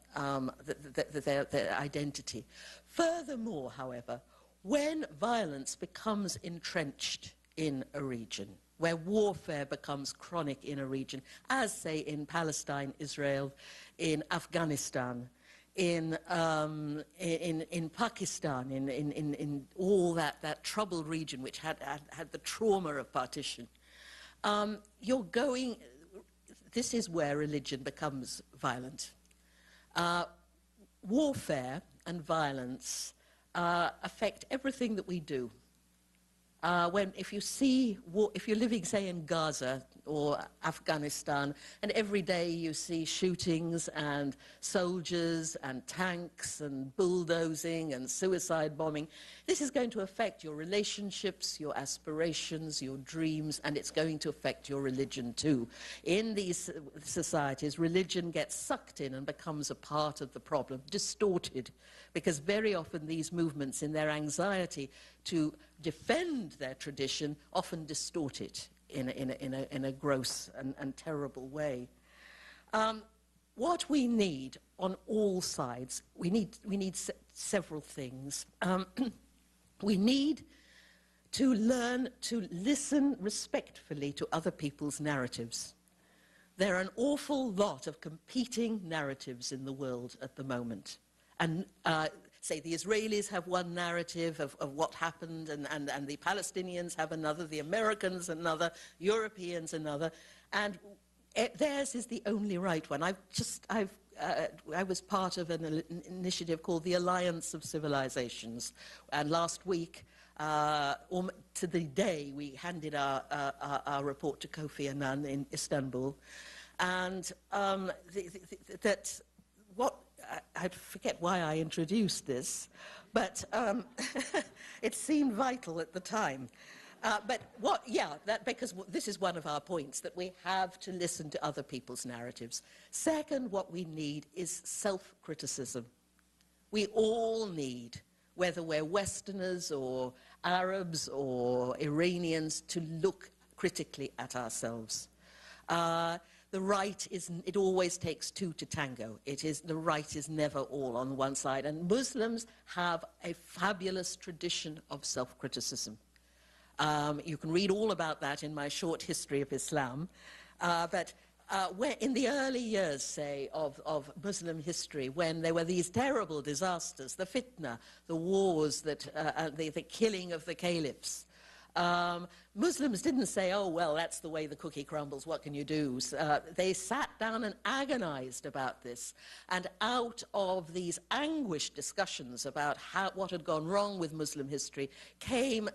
identity. Furthermore, however, when violence becomes entrenched in a region, where warfare becomes chronic in a region, as, say, in Palestine, Israel, in Afghanistan, in Pakistan, in all that troubled region which had the trauma of partition, this is where religion becomes violent. Warfare and violence affect everything that we do. If you're living, say, in Gaza or Afghanistan, and every day you see shootings and soldiers and tanks and bulldozing and suicide bombing, this is going to affect your relationships, your aspirations, your dreams, and it's going to affect your religion too. In these societies, religion gets sucked in and becomes a part of the problem, distorted, because very often these movements, in their anxiety to defend their tradition, often distort it in a gross and terrible way. What we need on all sides, we need several things. We need to learn to listen respectfully to other people's narratives. There are an awful lot of competing narratives in the world at the moment. And say the Israelis have one narrative of what happened, and the Palestinians have another, the Americans another, Europeans another, and theirs is the only right one. I was part of an initiative called the Alliance of Civilizations, and last week, to the day, we handed our report to Kofi Annan in Istanbul, and I forget why I introduced this, but it seemed vital at the time. Because this is one of our points, that we have to listen to other people's narratives. Second, what we need is self-criticism. We all need, whether we're Westerners or Arabs or Iranians, to look critically at ourselves. The right it always takes 2 to tango. The right is never all on one side. And Muslims have a fabulous tradition of self-criticism. You can read all about that in my short history of Islam. But where in the early years, say, of Muslim history, when there were these terrible disasters, the fitna, the wars, the killing of the caliphs, Muslims didn't say, oh, well, that's the way the cookie crumbles, what can you do? They sat down and agonized about this. And out of these anguished discussions about what had gone wrong with Muslim history came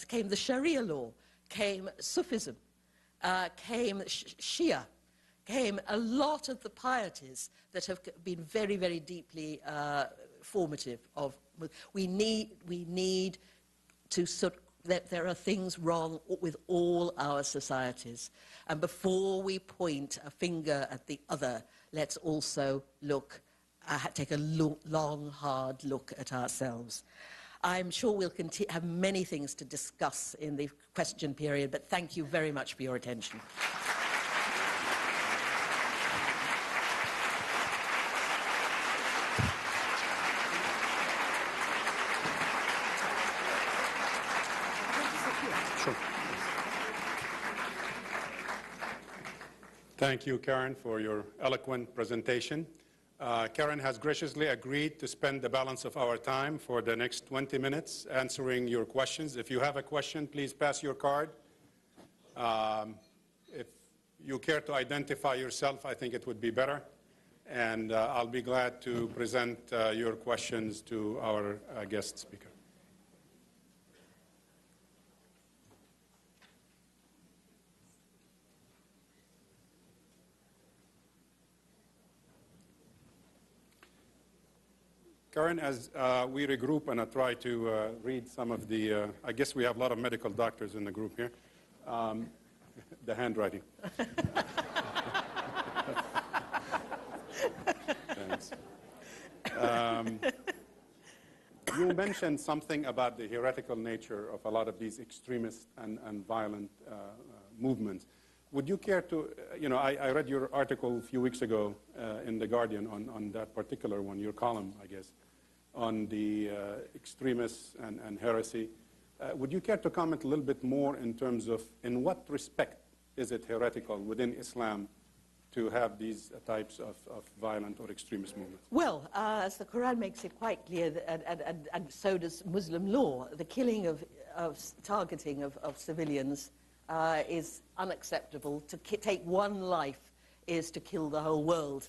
came the Sharia law, came Sufism, came Shia, came a lot of the pieties that have been very, very deeply formative of. We need to that there are things wrong with all our societies. And before we point a finger at the other, let's also take a long, hard look at ourselves. I'm sure we'll have many things to discuss in the question period, but thank you very much for your attention. Sure. Thank you, Karen, for your eloquent presentation. Karen has graciously agreed to spend the balance of our time for the next 20 minutes answering your questions. If you have a question, please pass your card. If you care to identify yourself, I think it would be better. And I'll be glad to present your questions to our guest speaker. Karen, as we regroup and I try to read some of the, I guess we have a lot of medical doctors in the group here, the handwriting. Thanks. You mentioned something about the heretical nature of a lot of these extremist and violent movements. Would you care to, I read your article a few weeks ago in The Guardian on that particular one, your column, I guess, on the extremists and heresy. Would you care to comment a little bit more in terms of in what respect is it heretical within Islam to have these types of violent or extremist movements? Well, as the Quran makes it quite clear, and so does Muslim law, the killing targeting of civilians is unacceptable. To take one life is to kill the whole world.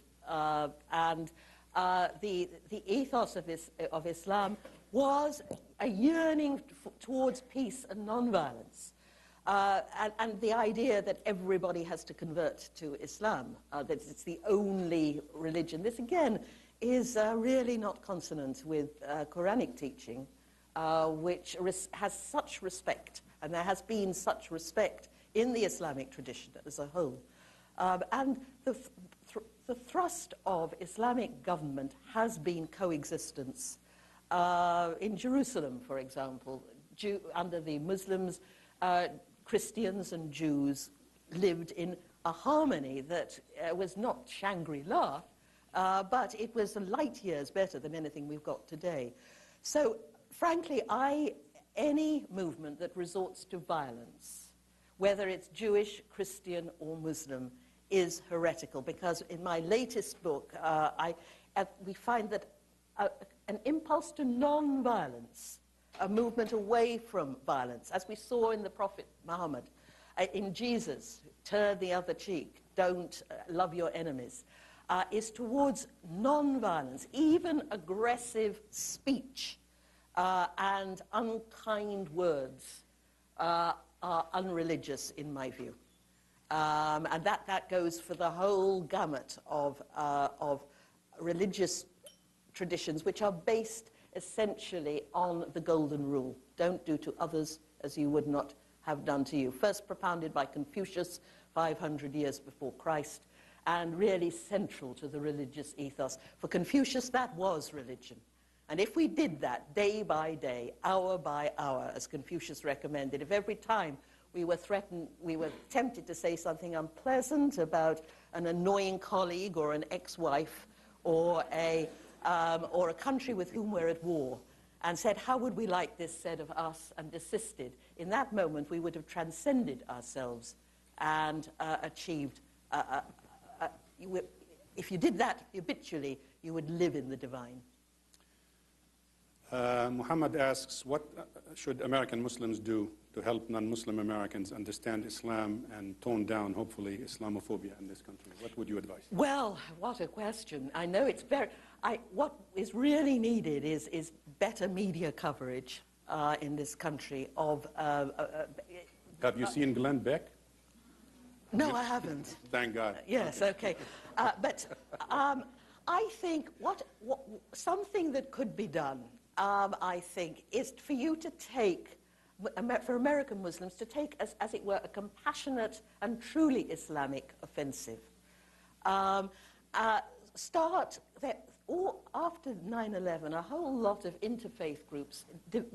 The ethos of Islam was a yearning towards peace and non-violence. And the idea that everybody has to convert to Islam, that it's the only religion. This, again, is really not consonant with Quranic teaching, which has such respect, and there has been such respect in the Islamic tradition as a whole. And the thrust of Islamic government has been coexistence. In Jerusalem, for example, under the Muslims, Christians and Jews lived in a harmony that was not Shangri-La, but it was light years better than anything we've got today. So, frankly, any movement that resorts to violence, whether it's Jewish, Christian, or Muslim, is heretical, because in my latest book, we find that an impulse to non-violence, a movement away from violence, as we saw in the Prophet Muhammad, in Jesus, turn the other cheek, don't love your enemies, is towards non-violence. Even aggressive speech and unkind words are unreligious, in my view. And that goes for the whole gamut of religious traditions, which are based essentially on the Golden Rule. Don't do to others as you would not have done to you. First propounded by Confucius 500 years before Christ, and really central to the religious ethos. For Confucius, that was religion. And if we did that day by day, hour by hour, as Confucius recommended, if every time we were threatened, we were tempted to say something unpleasant about an annoying colleague or an ex-wife or a country with whom we're at war, and said, how would we like this said of us, and desisted, in that moment we would have transcended ourselves and achieved. If you did that habitually, you would live in the divine. Muhammad asks, what should American Muslims do to help non-Muslim Americans understand Islam and tone down, hopefully, Islamophobia in this country? What would you advise? Well, what a question. I know it's very... what is really needed is better media coverage in this country of... Have you seen Glenn Beck? No, I haven't. Thank God. Yes, okay. But I think something that could be done, I think, is for you to take, for American Muslims, to take, as it were, a compassionate and truly Islamic offensive. After 9/11, a whole lot of interfaith groups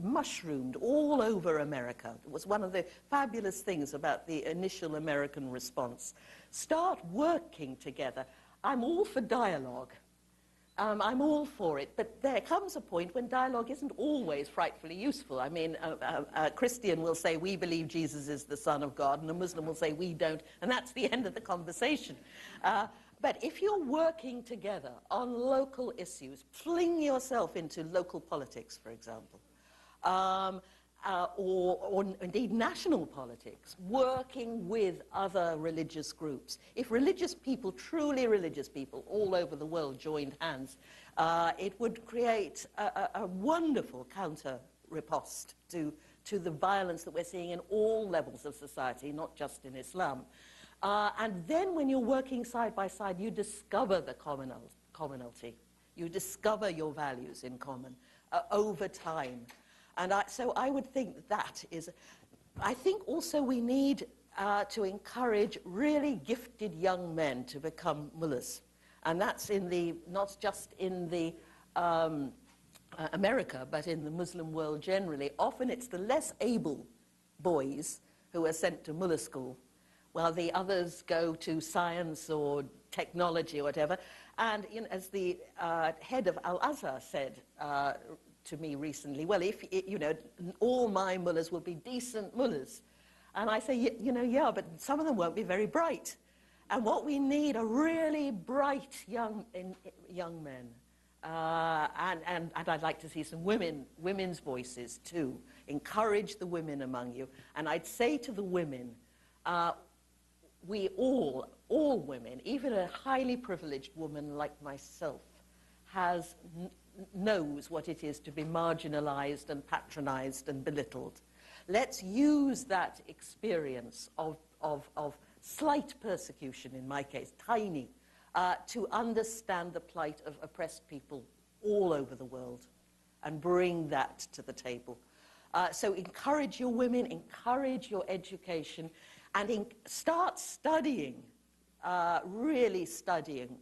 mushroomed all over America. It was one of the fabulous things about the initial American response. Start working together. I'm all for dialogue. I'm all for it, but there comes a point when dialogue isn't always frightfully useful. I mean, a Christian will say, we believe Jesus is the Son of God, and a Muslim will say, we don't, and that's the end of the conversation. But if you're working together on local issues, fling yourself into local politics, for example, or indeed national politics, working with other religious groups. If religious people, truly religious people, all over the world joined hands, it would create a wonderful counter-riposte to the violence that we're seeing in all levels of society, not just in Islam. And then when you're working side by side, you discover the commonality. You discover your values in common over time. And so I would think that is... I think also we need to encourage really gifted young men to become mullahs. And that's not just in the America, but in the Muslim world generally. Often it's the less able boys who are sent to mullah school, while the others go to science or technology or whatever. And as the head of Al-Azhar said to me recently, well, all my mullahs will be decent mullahs. And I say, yeah, but some of them won't be very bright. And what we need are really bright young men. And I'd like to see some women's voices too. Encourage the women among you. And I'd say to the women, we all women, even a highly privileged woman like myself, knows what it is to be marginalized and patronized and belittled. Let's use that experience of slight persecution, in my case, tiny, to understand the plight of oppressed people all over the world and bring that to the table. So encourage your women, encourage your education, and start studying, really studying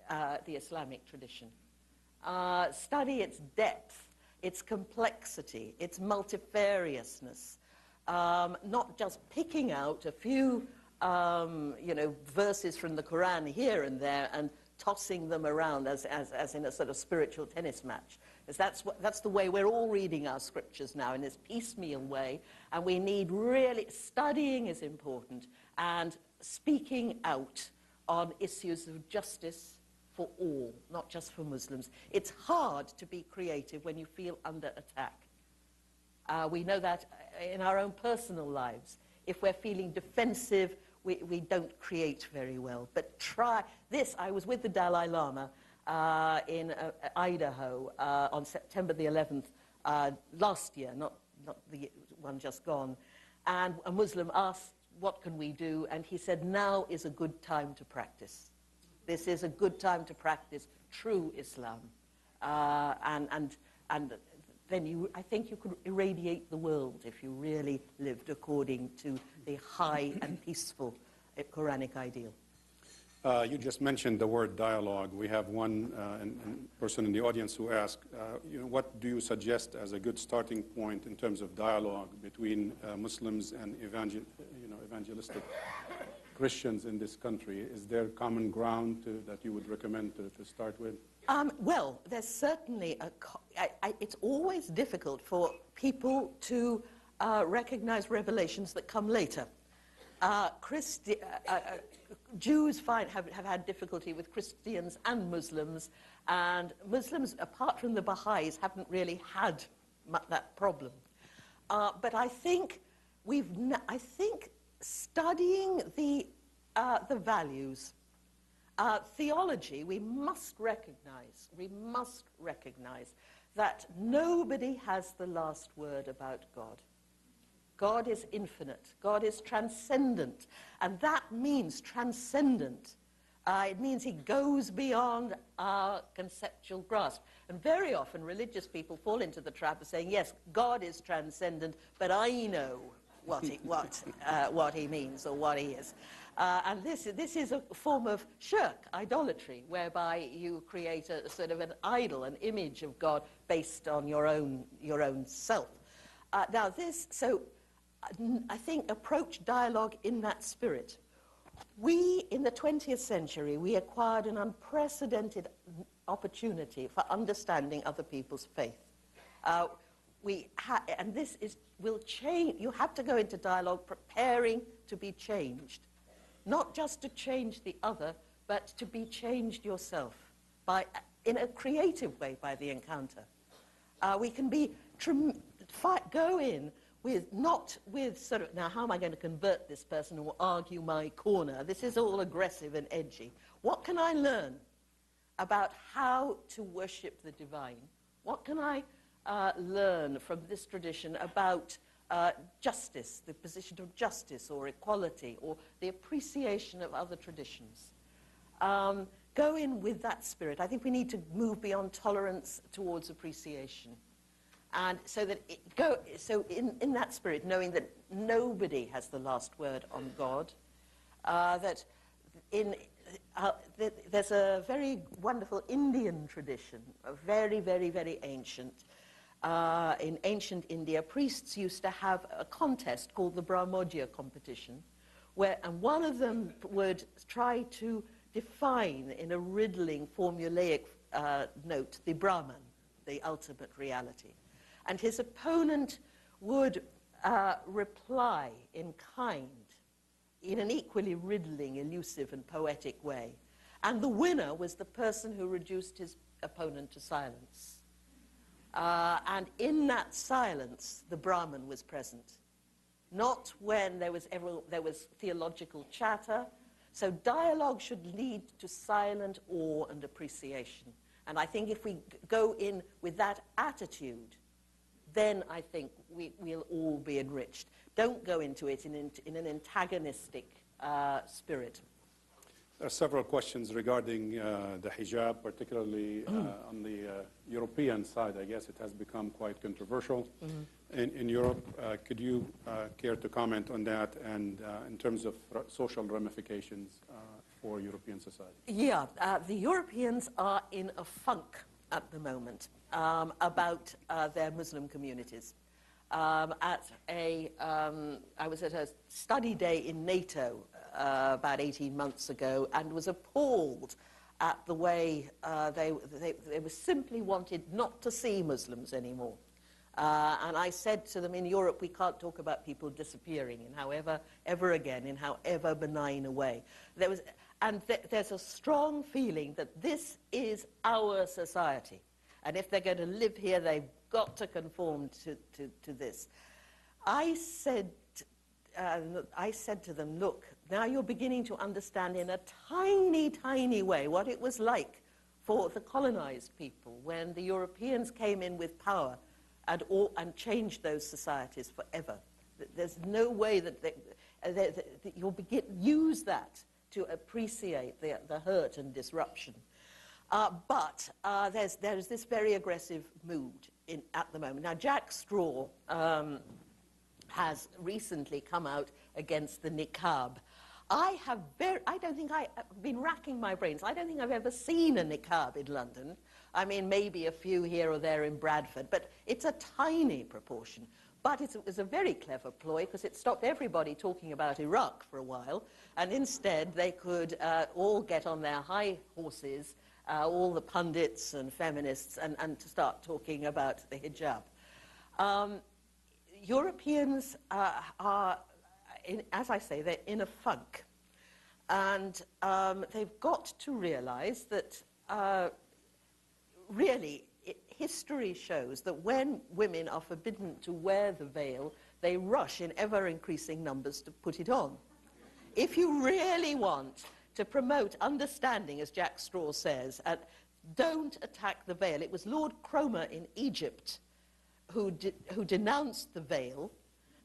the Islamic tradition. Study its depth, its complexity, its multifariousness, not just picking out a few verses from the Quran here and there and tossing them around as in a sort of spiritual tennis match. Because that's the way we're all reading our scriptures now, in this piecemeal way, and we need really... Studying is important, and speaking out on issues of justice for all, not just for Muslims. It's hard to be creative when you feel under attack. We know that in our own personal lives. If we're feeling defensive, we don't create very well. But try this. I was with the Dalai Lama in Idaho on September the 11th last year, not the one just gone. And a Muslim asked, what can we do? And he said, now is a good time to practice. This is a good time to practice true Islam. And then I think you could irradiate the world if you really lived according to the high and peaceful Quranic ideal. You just mentioned the word dialogue. We have one person in the audience who asked, what do you suggest as a good starting point in terms of dialogue between Muslims and evangelistic Christians in this country? Is there common ground that you would recommend to start with? Well, there's certainly it's always difficult for people to recognize revelations that come later. Jews have had difficulty with Christians and and Muslims, apart from the Baha'is, haven't really had that problem. But I think studying the values, theology, we must recognize that nobody has the last word about God. God is infinite. God is transcendent. And that means transcendent. It means he goes beyond our conceptual grasp. And very often religious people fall into the trap of saying, yes, God is transcendent, but I know what he means or what he is. And this is a form of shirk, idolatry, whereby you create a sort of an idol, an image of God based on your own self. I think approach dialogue in that spirit. We, in the 20th century, we acquired an unprecedented opportunity for understanding other people's faith. And this will change. You have to go into dialogue preparing to be changed. Not just to change the other, but to be changed yourself in a creative way by the encounter. We can go in not with sort of, now how am I going to convert this person or argue my corner? This is all aggressive and edgy. What can I learn about how to worship the divine? What can I learn from this tradition about justice, the position of justice or equality or the appreciation of other traditions? Go in with that spirit. I think we need to move beyond tolerance towards appreciation. And so that in that spirit, knowing that nobody has the last word on God, there's a very wonderful Indian tradition, very, very, very ancient. In ancient India, priests used to have a contest called the Brahmodya competition, and one of them would try to define in a riddling, formulaic note the Brahman, the ultimate reality. And his opponent would reply in kind, in an equally riddling, elusive, and poetic way. And the winner was the person who reduced his opponent to silence. And in that silence, the Brahman was present. Not when there was theological chatter. So dialogue should lead to silent awe and appreciation. And I think if we go in with that attitude, then I think we'll all be enriched. Don't go into it in an antagonistic spirit. There are several questions regarding the hijab, particularly on the European side. I guess it has become quite controversial in Europe. Could you care to comment on that and in terms of social ramifications for European society? Yeah, the Europeans are in a funk at the moment about their Muslim communities. I was at a study day in NATO about 18 months ago and was appalled at the way they were simply wanted not to see Muslims anymore. And I said to them, in Europe, we can't talk about people disappearing in however benign a way. There's a strong feeling that this is our society. And if they're going to live here, they've got to conform to this. I said to them, look, now you're beginning to understand in a tiny, tiny way what it was like for the colonized people when the Europeans came in with power and changed those societies forever. There's no way that you'll use that to appreciate the hurt and disruption. But there's this very aggressive mood at the moment. Now, Jack Straw has recently come out against the niqab. I've been racking my brains. I don't think I've ever seen a niqab in London. I mean, maybe a few here or there in Bradford, but it's a tiny proportion. But it was a very clever ploy because it stopped everybody talking about Iraq for a while, and instead they could all get on their high horses, all the pundits and feminists, and to start talking about the hijab. Europeans as I say, they're in a funk. And they've got to realize that really history shows that when women are forbidden to wear the veil, they rush in ever-increasing numbers to put it on. If you really want to promote understanding, as Jack Straw says, don't attack the veil. It was Lord Cromer in Egypt who denounced the veil,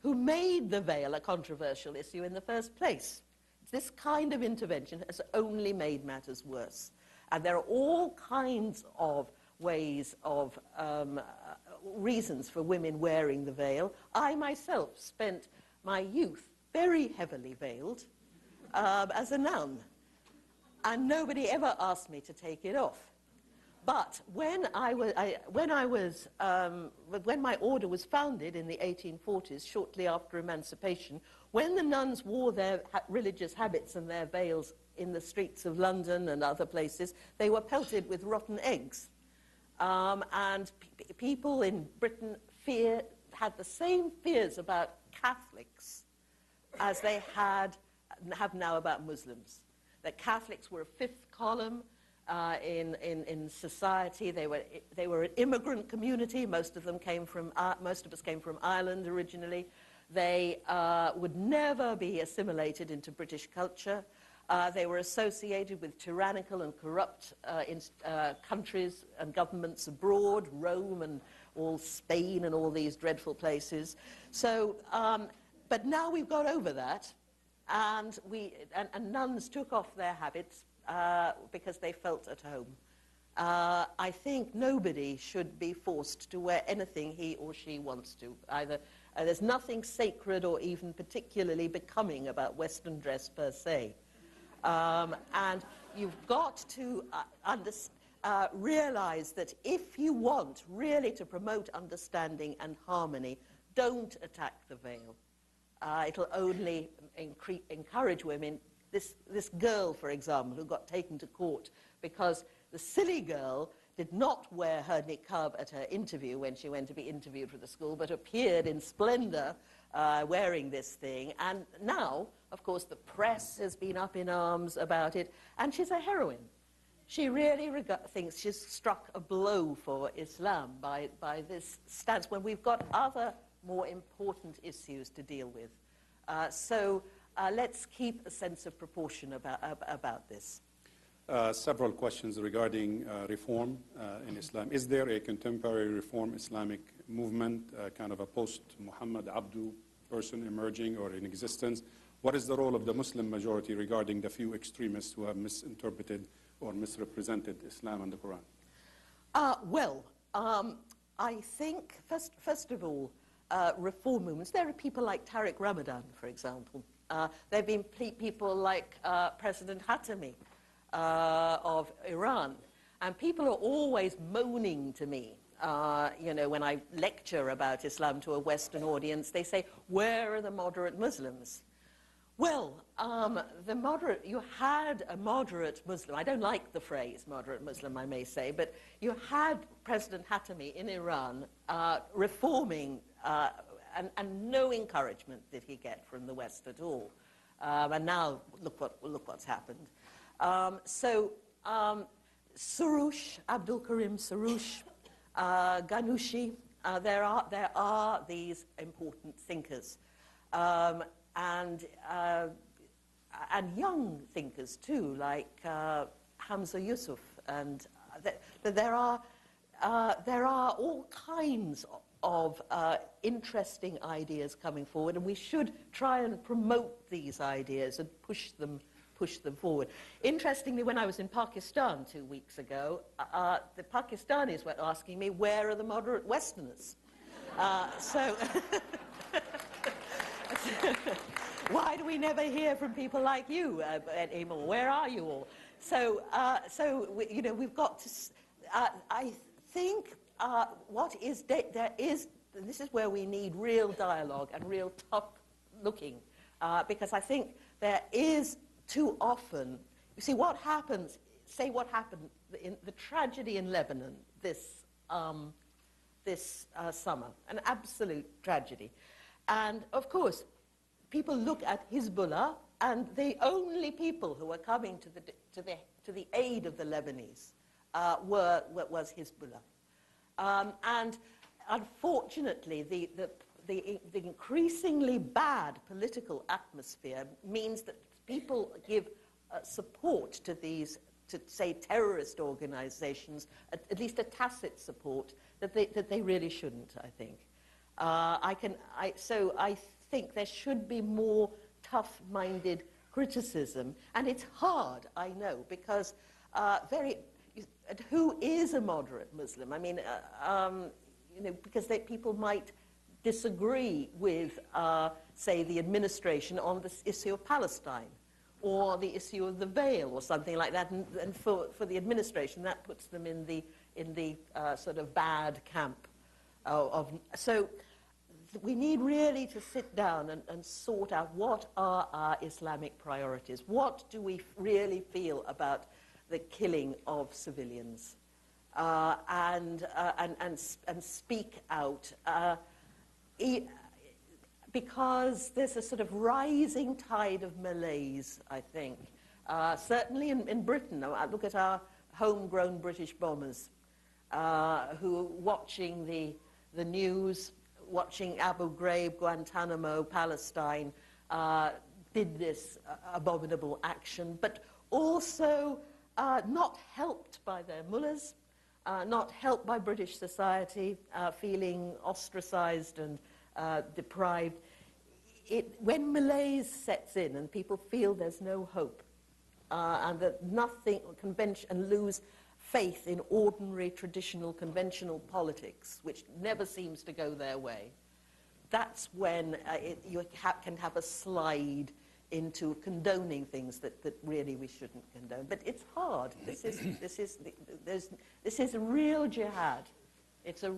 who made the veil a controversial issue in the first place. This kind of intervention has only made matters worse. And there are all kinds of ways of reasons for women wearing the veil. I myself spent my youth very heavily veiled as a nun, and nobody ever asked me to take it off. But when my order was founded in the 1840s, shortly after emancipation, when the nuns wore their religious habits and their veils in the streets of London and other places, they were pelted with rotten eggs. And people in Britain had the same fears about Catholics as they have now about Muslims. That Catholics were a fifth column in society. They were an immigrant community. Most of us came from Ireland originally. They would never be assimilated into British culture. They were associated with tyrannical and corrupt countries and governments abroad, Rome and all Spain and all these dreadful places. So, but now we've got over that, and nuns took off their habits because they felt at home. I think nobody should be forced to wear anything he or she wants to. Either there's nothing sacred or even particularly becoming about Western dress per se. And you've got to realize that if you want really to promote understanding and harmony, don't attack the veil. It'll only encourage women. This girl, for example, who got taken to court because the silly girl did not wear her niqab at her interview when she went to be interviewed for the school, but appeared in splendor wearing this thing. And now, of course, the press has been up in arms about it, and she's a heroine. She really thinks she's struck a blow for Islam by this stance when we've got other more important issues to deal with. So let's keep a sense of proportion about this. Several questions regarding reform in Islam. Is there a contemporary reform Islamic movement, kind of a post-Muhammad Abdu person emerging or in existence? What is the role of the Muslim majority regarding the few extremists who have misinterpreted or misrepresented Islam and the Quran? I think, first of all, reform movements, there are people like Tariq Ramadan, for example. There have been people like President Khatami of Iran. And people are always moaning to me, when I lecture about Islam to a Western audience, they say, where are the moderate Muslims? Well, you had a moderate Muslim. I don't like the phrase moderate Muslim, I may say, but you had President Khatami in Iran reforming, and no encouragement did he get from the West at all. And now look what's happened. Soroush, Abdul Karim Soroush, Ghanouchi, there are these important thinkers. And young thinkers too, like Hamza Yusuf, and there are all kinds of interesting ideas coming forward, and we should try and promote these ideas and push them forward. Interestingly, when I was in Pakistan 2 weeks ago, the Pakistanis were asking me, where are the moderate Westerners? Why do we never hear from people like you anymore? Where are you all? We've got to. I think there is. This is where we need real dialogue and real tough looking, because I think there is too often. You see what happens. Say what happened in the tragedy in Lebanon this summer, an absolute tragedy, and of course. people look at Hezbollah, and the only people who were coming to the aid of the Lebanese was Hezbollah. And unfortunately, the increasingly bad political atmosphere means that people give support to these, to say, terrorist organizations, at least a tacit support that they really shouldn't, I think. So I think there should be more tough-minded criticism, and it's hard, I know, because who is a moderate Muslim? I mean, you know, because people might disagree with, say, the administration on the issue of Palestine, or the issue of the veil, or something like that, and for the administration, that puts them in the sort of bad camp. So we need really to sit down and sort out what are our Islamic priorities. What do we really feel about the killing of civilians, and speak out, because there's a sort of rising tide of malaise, I think. Certainly in Britain, I look at our homegrown British bombers who, watching the news, watching Abu Ghraib, Guantanamo, Palestine, did this abominable action, but also not helped by their mullahs, not helped by British society, feeling ostracized and deprived. When malaise sets in and people feel there's no hope, and that nothing, and lose faith in ordinary, traditional, conventional politics, which never seems to go their way, that's when you can have a slide into condoning things that really we shouldn't condone. But it's hard. This is a real jihad. It's a